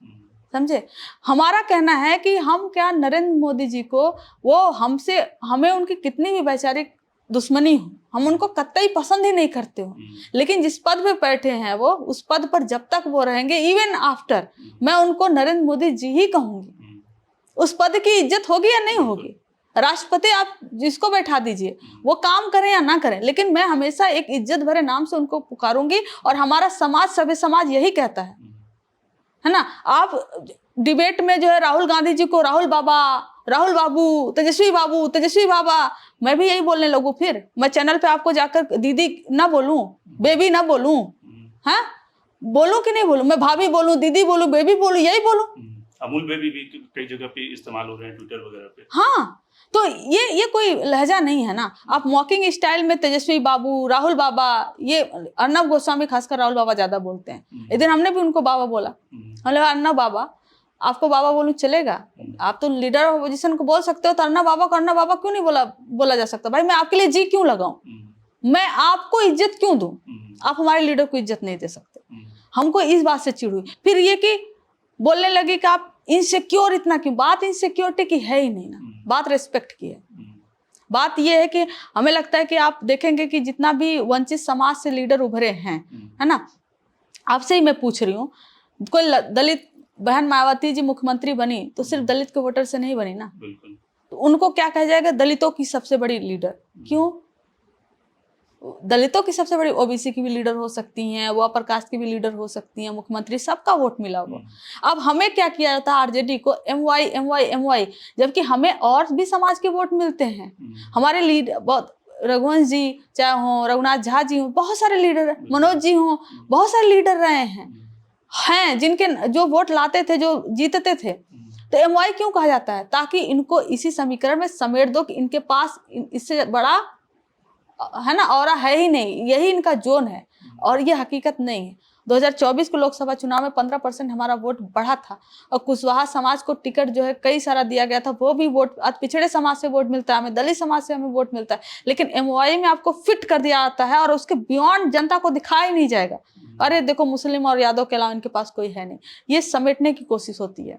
समझे। हमारा कहना है कि हम क्या नरेंद्र मोदी जी को, वो हमसे, हमें उनकी कितनी भी वैचारिक दुश्मनी हो, हम उनको कतई पसंद ही नहीं करते हो, लेकिन जिस पद पे बैठे हैं वो, उस पद पर जब तक वो रहेंगे, इवन आफ्टर, मैं उनको नरेंद्र मोदी जी ही कहूंगी। उस पद की इज्जत होगी या नहीं होगी, राष्ट्रपति आप जिसको बैठा दीजिए, वो काम करें या ना करें, लेकिन मैं हमेशा एक इज्जत भरे नाम से उनको पुकारूंगी। और हमारा समाज, सभ्य समाज यही कहता है ना। आप डिबेट में जो है राहुल गांधी जी को राहुल बाबा, राहुल बाबू, तेजस्वी बाबू, तेजस्वी बाबा, मैं भी यही बोलने लगूं, फिर मैं चैनल पे आपको जाकर दीदी ना बोलूं, बेबी ना बोलूं, हाँ बोलूं कि नहीं बोलूं, मैं भाभी बोलूं, दीदी बोलूं, बेबी बोलूं, यही बोलूं। अमूल बेबी भी कई जगह पे इस्तेमाल हो रहे हैं, ट्विटर वगैरह पे। हाँ, तो ये कोई लहजा नहीं है ना। आप मॉकिंग स्टाइल में तेजस्वी बाबू, राहुल बाबा, ये अर्नब गोस्वामी खासकर राहुल बाबा ज्यादा बोलते हैं। एक दिन हमने भी उनको बाबा बोला, हमने कहा अर्नब बाबा, आपको बाबा बोलूं चलेगा, आप तो लीडर ऑफ अपोजिशन को बोल सकते हो, तो अर्नब बाबा को अर्नब बाबा क्यों नहीं बोला जा सकता? भाई मैं आपके लिए जी क्यों लगाऊं, मैं आपको इज्जत क्यों दूं? आप हमारे लीडर को इज्जत नहीं दे सकते। हमको इस बात से चिढ़ हुई। फिर ये कि बोलने लगी कि आप इनसिक्योर इतना क्यों, बात इनसिक्योरिटी की है ही नहीं ना, बात रेस्पेक्ट की है। बात यह है कि हमें लगता है कि आप देखेंगे कि जितना भी वंचित समाज से लीडर उभरे हैं, है ना, आपसे ही मैं पूछ रही हूँ, कोई दलित बहन मायावती जी मुख्यमंत्री बनी तो सिर्फ दलित के वोटर से नहीं बनी ना, तो उनको क्या कहा जाएगा, दलितों की सबसे बड़ी लीडर। क्यों? दलितों की सबसे बड़ी, ओबीसी की भी लीडर हो सकती हैं, वो अपर कास्ट की भी लीडर हो सकती हैं, मुख्यमंत्री, सबका वोट मिला हुआ। अब हमें क्या किया जाता है आरजेडी को, एमवाई एमवाई एमवाई, जबकि हमें और भी समाज के वोट मिलते हैं। हमारे लीडर बहुत, रघुवंश जी चाहे हो, रघुनाथ झा जी हो, बहुत सारे लीडर, मनोज जी हो, बहुत सारे लीडर रहे हैं जिनके जो वोट लाते थे, जो जीतते थे। तो एमवाई क्यों कहा जाता है? ताकि इनको इसी समीकरण में समेट दो कि इनके पास इससे बड़ा, है ना, और है ही नहीं, यही इनका जोन है। और ये हकीकत नहीं है। 2024 के लोकसभा चुनाव में 15% हमारा वोट बढ़ा था, और कुशवाहा समाज को टिकट जो है कई सारा दिया गया था, वो भी वोट, आज पिछड़े समाज से वोट मिलता है, हमें दलित समाज से हमें वोट मिलता है, लेकिन एमवाई में आपको फिट कर दिया जाता है और उसके बियॉन्ड जनता को दिखाया ही नहीं जाएगा। अरे देखो, मुस्लिम और यादव के अलावा इनके पास कोई है नहीं, ये समेटने की कोशिश होती है।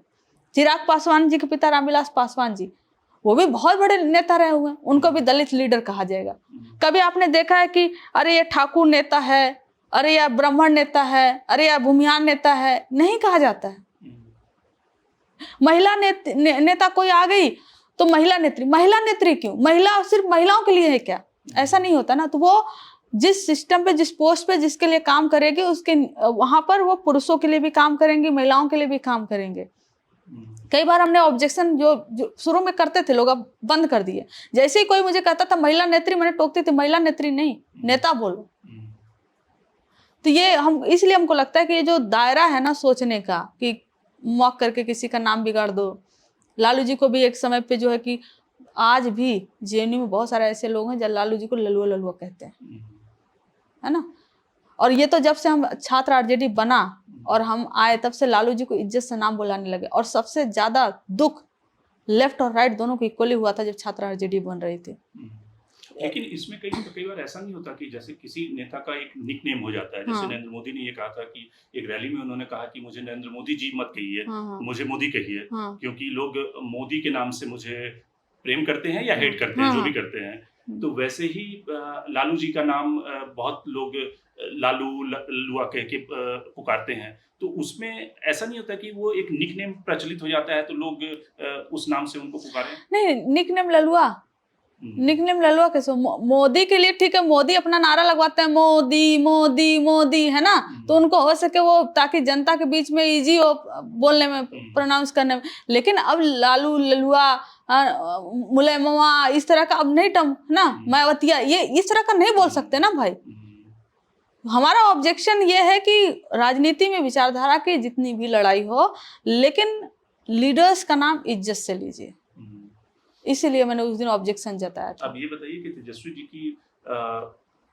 चिराग पासवान जी के पिता रामविलास पासवान जी, वो भी बहुत बड़े नेता रहे हुए हैं, उनको भी दलित लीडर कहा जाएगा। कभी आपने देखा है कि अरे ये ठाकुर नेता है, अरे यह ब्राह्मण नेता है, अरे यह भूमिहार नेता है? नहीं कहा जाता है। महिला नेता कोई आ गई तो महिला नेत्री, महिला नेत्री क्यों? महिला सिर्फ महिलाओं के लिए है क्या? ऐसा नहीं होता ना। तो वो जिस सिस्टम पे, जिस पोस्ट पे जिसके लिए काम करेगी, उसके वहां पर वो पुरुषों के लिए भी काम करेंगे, महिलाओं के लिए भी काम करेंगे। कई बार हमने ऑब्जेक्शन जो शुरू में करते थे लोग, अब बंद कर दिए। जैसे ही कोई मुझे कहता था महिला नेत्री, मैंने टोकती थी, महिला नेत्री नहीं, नेता बोलो। तो ये हम, इसलिए हमको लगता है कि ये जो दायरा है ना सोचने का, कि मॉक करके किसी का नाम बिगाड़ दो। लालू जी को भी एक समय पे जो है कि आज भी जेएनयू में बहुत सारे ऐसे लोग हैं जो लालू जी को ललुआ ललुआ कहते हैं, है ना। और ये तो जब से हम छात्र आरजेडी बना और हम आए, तब से लालू जी को इज्जत से नाम बुलाने लगे। और सबसे ज्यादा दुख लेफ्ट और राइट दोनों को इक्वली हुआ था जब छात्र आरजेडी बन रही थी। लेकिन इसमें कई बार ऐसा नहीं होता कि जैसे किसी नेता का एक निकनेम हो जाता है, जैसे नरेंद्र मोदी ने ये कहा था कि एक रैली में उन्होंने कहा कि मुझे नरेंद्र मोदी जी मत कहिए, मुझे मोदी कहिए, क्योंकि लोग मोदी के नाम से मुझे प्रेम करते हैं या हेट करते हैं, जो भी करते हैं। तो वैसे ही लालू जी का नाम बहुत लोग लालू ललुआ कह के पुकारते हैं। तो उसमें ऐसा नहीं होता कि वो एक निकनेम प्रचलित हो जाता है तो लोग उस नाम से उनको पुकारें? नहीं, निकनेम ललुआ, निकनेम ललुआ कैसे? मोदी के लिए ठीक है, मोदी अपना नारा लगवाते हैं, मोदी मोदी मोदी, है ना, तो उनको हो सके वो, ताकि जनता के बीच में इजी हो बोलने में, प्रोनाउंस करने में। लेकिन अब लालू ललुआ, मुलेमवा, इस तरह का अब नहीं टर्म ना, मायावतिया, ये इस तरह का नहीं बोल सकते ना भाई। हमारा ऑब्जेक्शन ये है कि राजनीति में विचारधारा की जितनी भी लड़ाई हो, लेकिन लीडर्स का नाम इज्जत से लीजिए, इसीलिए मैंने उस दिन ऑब्जेक्शन जताया था। अब ये बताइए कि तेजस्वी जी की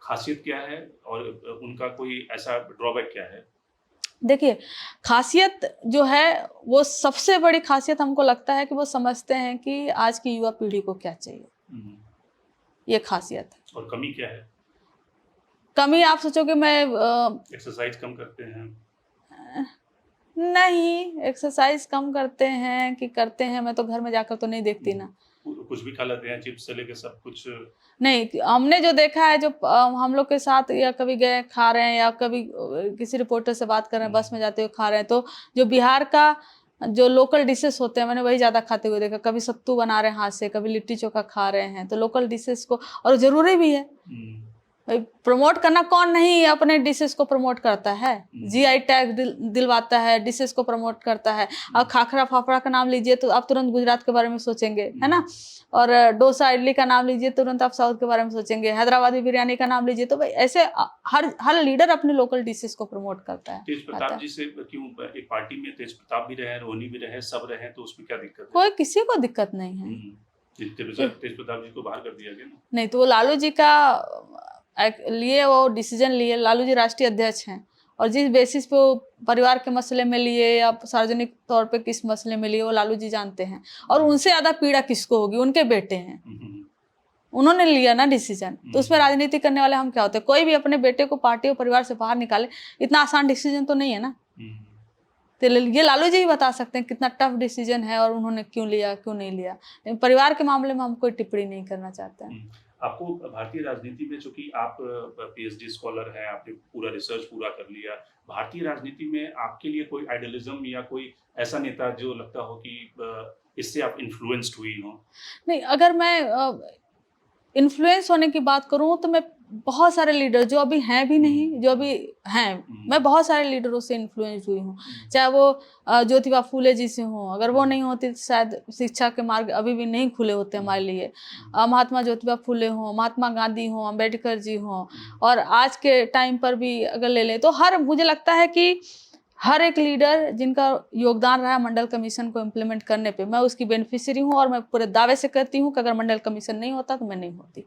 खासियत क्या है और उनका कोई ऐसा ड्रॉबैक क्या है? देखिए, खासियत जो है वो सबसे बड़ी खासियत हमको लगता है कि वो समझते हैं कि आज की युवा पीढ़ी को क्या चाहिए, ये खासियत है। और कमी क्या है? कमी आप सोचोगे मैं एक्सरसाइज कम करते हैं? नहीं, एक्सरसाइज कम करते हैं कि करते हैं, मैं तो घर में जाकर तो नहीं देखती ना। कुछ भी खा लेते हैं, चिप्स से लेके सब कुछ? नहीं, हमने जो देखा है, जो हम लोग के साथ या कभी गए खा रहे हैं, या कभी किसी रिपोर्टर से बात कर रहे हैं, बस में जाते हुए खा रहे हैं, तो जो बिहार का जो लोकल डिशेस होते हैं मैंने वही ज़्यादा खाते हुए देखा। कभी सत्तू बना रहे हैं हाथ से, कभी लिट्टी चोखा खा रहे हैं, तो लोकल डिशेस को, और ज़रूरी भी है प्रमोट करना। कौन नहीं अपने डिशेस को प्रमोट करता है, जीआई टैग दिलवाता है, डिशेस को प्रमोट करता है। और खाखरा फाफड़ा का नाम लीजिए तो आप तुरंत गुजरात के बारे में सोचेंगे, है ना। और डोसा इडली का नाम लीजिए तुरंत आप साउथ के बारे में सोचेंगे। हैदराबादी बिरयानी का नाम लीजिए, तो भाई ऐसे हर लीडर अपने लोकल डिशेस को प्रमोट करता है। तेज प्रताप जी से क्यों एक पार्टी में तेज प्रताप भी रहे, रोहिणी भी रहे, सब रहे, तो उसमें क्या दिक्कत है? कोई किसी को दिक्कत नहीं है। तेज प्रताप जी को बाहर कर दिया गया ना? नहीं, तो वो लालू जी का लिए वो डिसीजन लिए। लालू जी राष्ट्रीय अध्यक्ष हैं, और जिस बेसिस पे वो परिवार के मसले में लिए या सार्वजनिक तौर पे किस मसले में लिए वो लालू जी जानते हैं। और उनसे ज्यादा पीड़ा किसको होगी, उनके बेटे हैं, उन्होंने लिया ना डिसीजन। तो उसमें राजनीति करने वाले हम क्या होते हैं? कोई भी अपने बेटे को पार्टी और परिवार से बाहर निकाले, इतना आसान डिसीजन तो नहीं है ना। तो ये लालू जी ही बता सकते हैं कितना टफ डिसीजन है और उन्होंने क्यों लिया क्यों नहीं लिया। लेकिन परिवार के मामले में हम कोई टिप्पणी नहीं करना चाहते हैं। आपको भारतीय राजनीति में, चूंकि आप पीएचडी स्कॉलर हैं, आपने पूरा रिसर्च पूरा कर लिया, भारतीय राजनीति में आपके लिए कोई आइडियलिज्म या कोई ऐसा नेता जो लगता हो कि इससे आप इन्फ्लुएंस्ड हुई हो? नहीं, अगर मैं इन्फ्लुएंस होने की बात करूं तो मैं बहुत सारे लीडर जो अभी हैं भी नहीं, जो अभी हैं, मैं बहुत सारे लीडरों से इन्फ्लुएंस हुई हूँ। चाहे वो ज्योतिबा फूले जी से हों, अगर वो नहीं होती तो शायद शिक्षा के मार्ग अभी भी नहीं खुले होते हमारे लिए। महात्मा ज्योतिबा फूले हों, महात्मा गांधी हों, अम्बेडकर जी हों, और आज के टाइम पर भी अगर ले लें तो मुझे लगता है कि हर एक लीडर जिनका योगदान रहा है मंडल कमीशन को इम्प्लीमेंट करने पे, मैं उसकी बेनिफिशियरी हूँ। और मैं पूरे दावे से कहती हूँ कि अगर मंडल कमीशन नहीं होता तो मैं नहीं होती।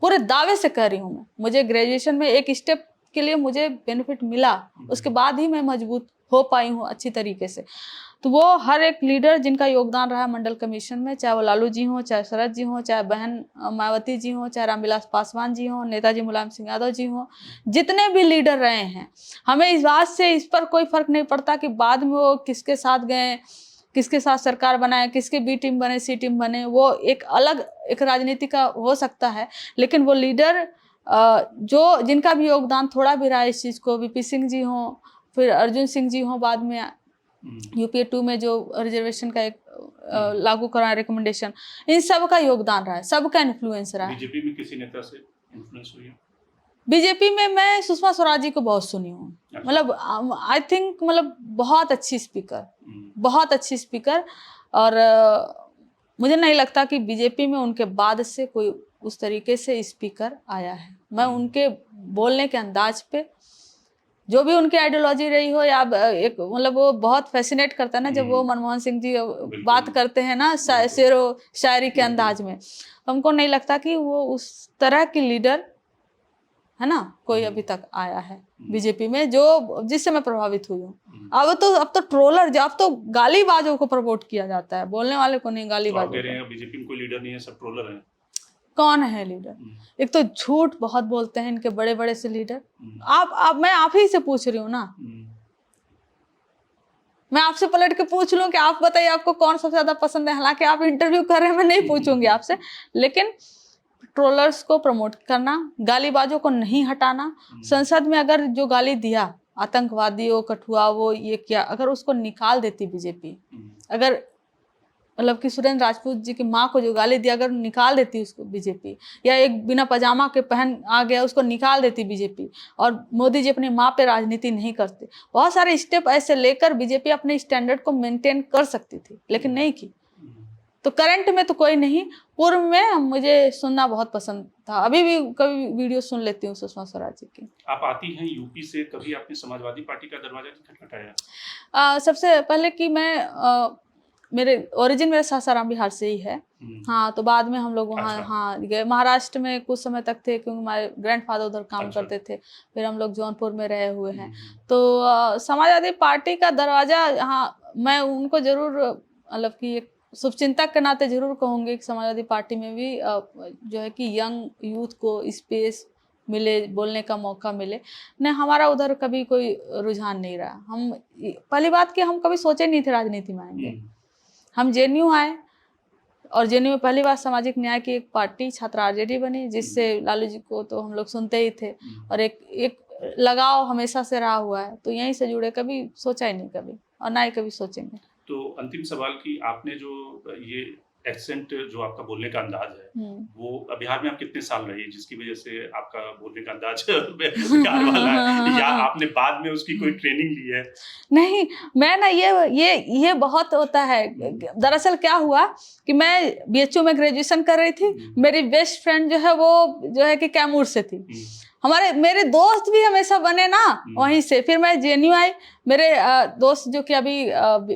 पूरे दावे से कह रही हूँ मैं। मुझे ग्रेजुएशन में एक स्टेप के लिए मुझे बेनिफिट मिला, उसके बाद ही मैं मजबूत हो पाई हूँ अच्छी तरीके से। तो वो हर एक लीडर जिनका योगदान रहा है मंडल कमीशन में, चाहे वो लालू जी हों, चाहे शरद जी हों, चाहे बहन मायावती जी हों, चाहे रामविलास पासवान जी हों, नेताजी मुलायम सिंह यादव जी हों, जितने भी लीडर रहे हैं, हमें इस बात से इस पर कोई फर्क नहीं पड़ता कि बाद में वो किसके साथ गए, किसके साथ सरकार बनाए, किसके बी टीम बने, सी टीम बने, वो एक अलग एक राजनीति का हो सकता है। लेकिन वो लीडर जो जिनका भी योगदान थोड़ा भी रहा इस चीज़ को, वीपी सिंह जी हों, फिर अर्जुन सिंह जी हों, बाद में यूपीए 2 में जो रिजर्वेशन का एक लागू कराया रिकमेंडेशन, इन सब का योगदान रहा है, सबका इन्फ्लुएंस रहा है। बीजेपी में किसी नेता से इन्फ्लुएंस हुई है? बीजेपी में मैं सुषमा स्वराज जी को बहुत सुनी हूँ। मतलब आई थिंक मतलब बहुत अच्छी स्पीकर, बहुत अच्छी स्पीकर। और मुझे नहीं लगता कि बीजेपी में उनके बाद से कोई उस तरीके से स्पीकर आया है। मैं उनके बोलने के अंदाज पे, जो भी उनकी आइडियोलॉजी रही हो, या एक मतलब वो बहुत फैसिनेट करता है ना जब वो मनमोहन सिंह जी बात करते हैं ना शेरो शायरी के अंदाज में, तो हमको नहीं लगता कि वो उस तरह की लीडर है ना कोई अभी तक आया है बीजेपी में जो जिससे मैं प्रभावित हुई हूँ। अब तो ट्रोलर, जो अब तो गालीबाजों को प्रमोट किया जाता है, बोलने वाले को नहीं, गालीबाजों को। बीजेपी में कोई लीडर नहीं है, सब ट्रोलर हैं। कौन है लीडर? एक तो झूठ बहुत बोलते हैं इनके बड़े बड़े से लीडर। मैं आप ही से पूछ रही हूँ ना, मैं आपसे पलट के पूछ लूं कि आप बताइए आपको कौन सबसे ज्यादा पसंद है। हालांकि आप इंटरव्यू कर रहे हैं, मैं नहीं पूछूंगी आपसे, लेकिन ट्रोलर्स को प्रमोट करना, गालीबाजों को नहीं हटाना, संसद में अगर जो गाली दिया आतंकवादियों, कठुआ, वो ये क्या, अगर उसको निकाल देती बीजेपी, अगर मतलब कि सुरेंद्र राजपूत जी की माँ को जो गाली दिया अगर निकाल देती उसको बीजेपी, या एक बिना पजामा के पहन आ गया उसको निकाल देती बीजेपी, और मोदी जी अपनी माँ पे राजनीति नहीं करते, बहुत सारे स्टेप ऐसे लेकर बीजेपी अपने स्टैंडर्ड को मेंटेन कर सकती थी, लेकिन नहीं की। तो करंट में तो कोई नहीं, पूर्व में मुझे सुनना बहुत पसंद था, अभी भी कभी वीडियो सुन लेती हूँ सुषमा स्वराज जी की। आप आती हैं यूपी से, कभी आपने समाजवादी पार्टी का दरवाजा नहीं खटखटाया? सबसे पहले कि मैं मेरे ओरिजिन मेरे सासाराम बिहार से ही है। हाँ, तो बाद में हम लोग वहाँ अच्छा। हाँ गए, महाराष्ट्र में कुछ समय तक थे क्योंकि हमारे ग्रैंडफादर उधर काम अच्छा। करते थे। फिर हम लोग जौनपुर में रहे हुए हैं। हम्म। तो समाजवादी पार्टी का दरवाजा, हाँ, मैं उनको जरूर मतलब कि एक शुभचिंतक के नाते जरूर कहूँगी कि समाजवादी पार्टी में भी जो है कि यंग यूथ को स्पेस मिले, बोलने का मौका मिले। नहीं, हमारा उधर कभी कोई रुझान नहीं रहा। हम पहली बात कि हम कभी सोचे नहीं थे राजनीति में आएंगे। हम जेएनयू आए और जेएनयू में पहली बार सामाजिक न्याय की एक पार्टी छात्र आरजेडी बनी, जिससे लालू जी को तो हम लोग सुनते ही थे और एक लगाव हमेशा से रहा हुआ है। तो यहीं से जुड़े, कभी सोचा ही नहीं कभी, और ना ही कभी सोचेंगे। तो अंतिम सवाल कि आपने जो ये एक्सेंट, जो आपका बोलने का अंदाज है, वो बिहार में आप कितने साल रही जिसकी वजह से आपका बोलने का अंदाज बिहार वाला है, या आपने बाद में उसकी कोई ट्रेनिंग ली है? नहीं, मैं ना ये बहुत होता है। दरअसल क्या हुआ कि मैं बीएचयू में ग्रेजुएशन कर रही थी, मेरी बेस्ट फ्रेंड जो है वो जो है कि कैमूर से थी। मेरे दोस्त भी हमेशा बने ना वहीं से। फिर मैं जेएनयू आई, मेरे दोस्त जो कि अभी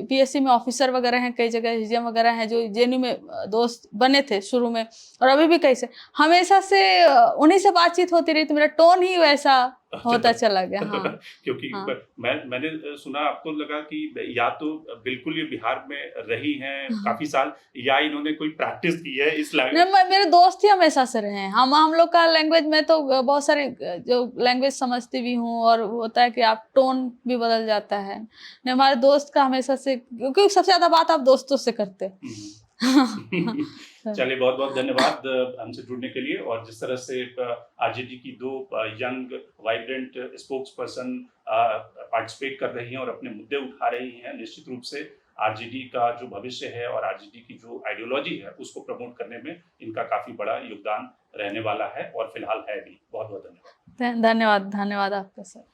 पीएससी में ऑफिसर वगैरह हैं, कई जगह एसडीएम वगैरह हैं, जो जेएनयू में दोस्त बने थे शुरू में, और अभी भी कई से हमेशा से उन्हीं से बातचीत होती रही। तो मेरा टोन ही वैसा होता चला गया। हाँ। क्योंकि हाँ। मैंने सुना, आपको लगा कि या तो बिल्कुल ये बिहार में रही हैं काफी साल, या इन्होंने कोई प्रैक्टिस की है इस लैंग्वेज? नहीं, मेरे दोस्त ही हमेशा से रहे हैं। हम लोग का लैंग्वेज में तो बहुत सारे जो लैंग्वेज समझती भी हूँ, और होता है कि आप टोन भी बदल जाता है। नहीं, हमारे दोस्त का हमेशा से, क्योंकि सबसे ज्यादा बात आप दोस्तों से करते हैं। चलिए, बहुत बहुत धन्यवाद हमसे जुड़ने के लिए। और जिस तरह से आरजेडी की दो young vibrant spokes person participate कर रही हैं और अपने मुद्दे उठा रही हैं, निश्चित रूप से आरजेडी का जो भविष्य है और आरजेडी की जो आइडियोलॉजी है उसको प्रमोट करने में इनका काफी बड़ा योगदान रहने वाला है, और फिलहाल है भी। बहुत बहुत धन्यवाद। धन्यवाद आपका सर।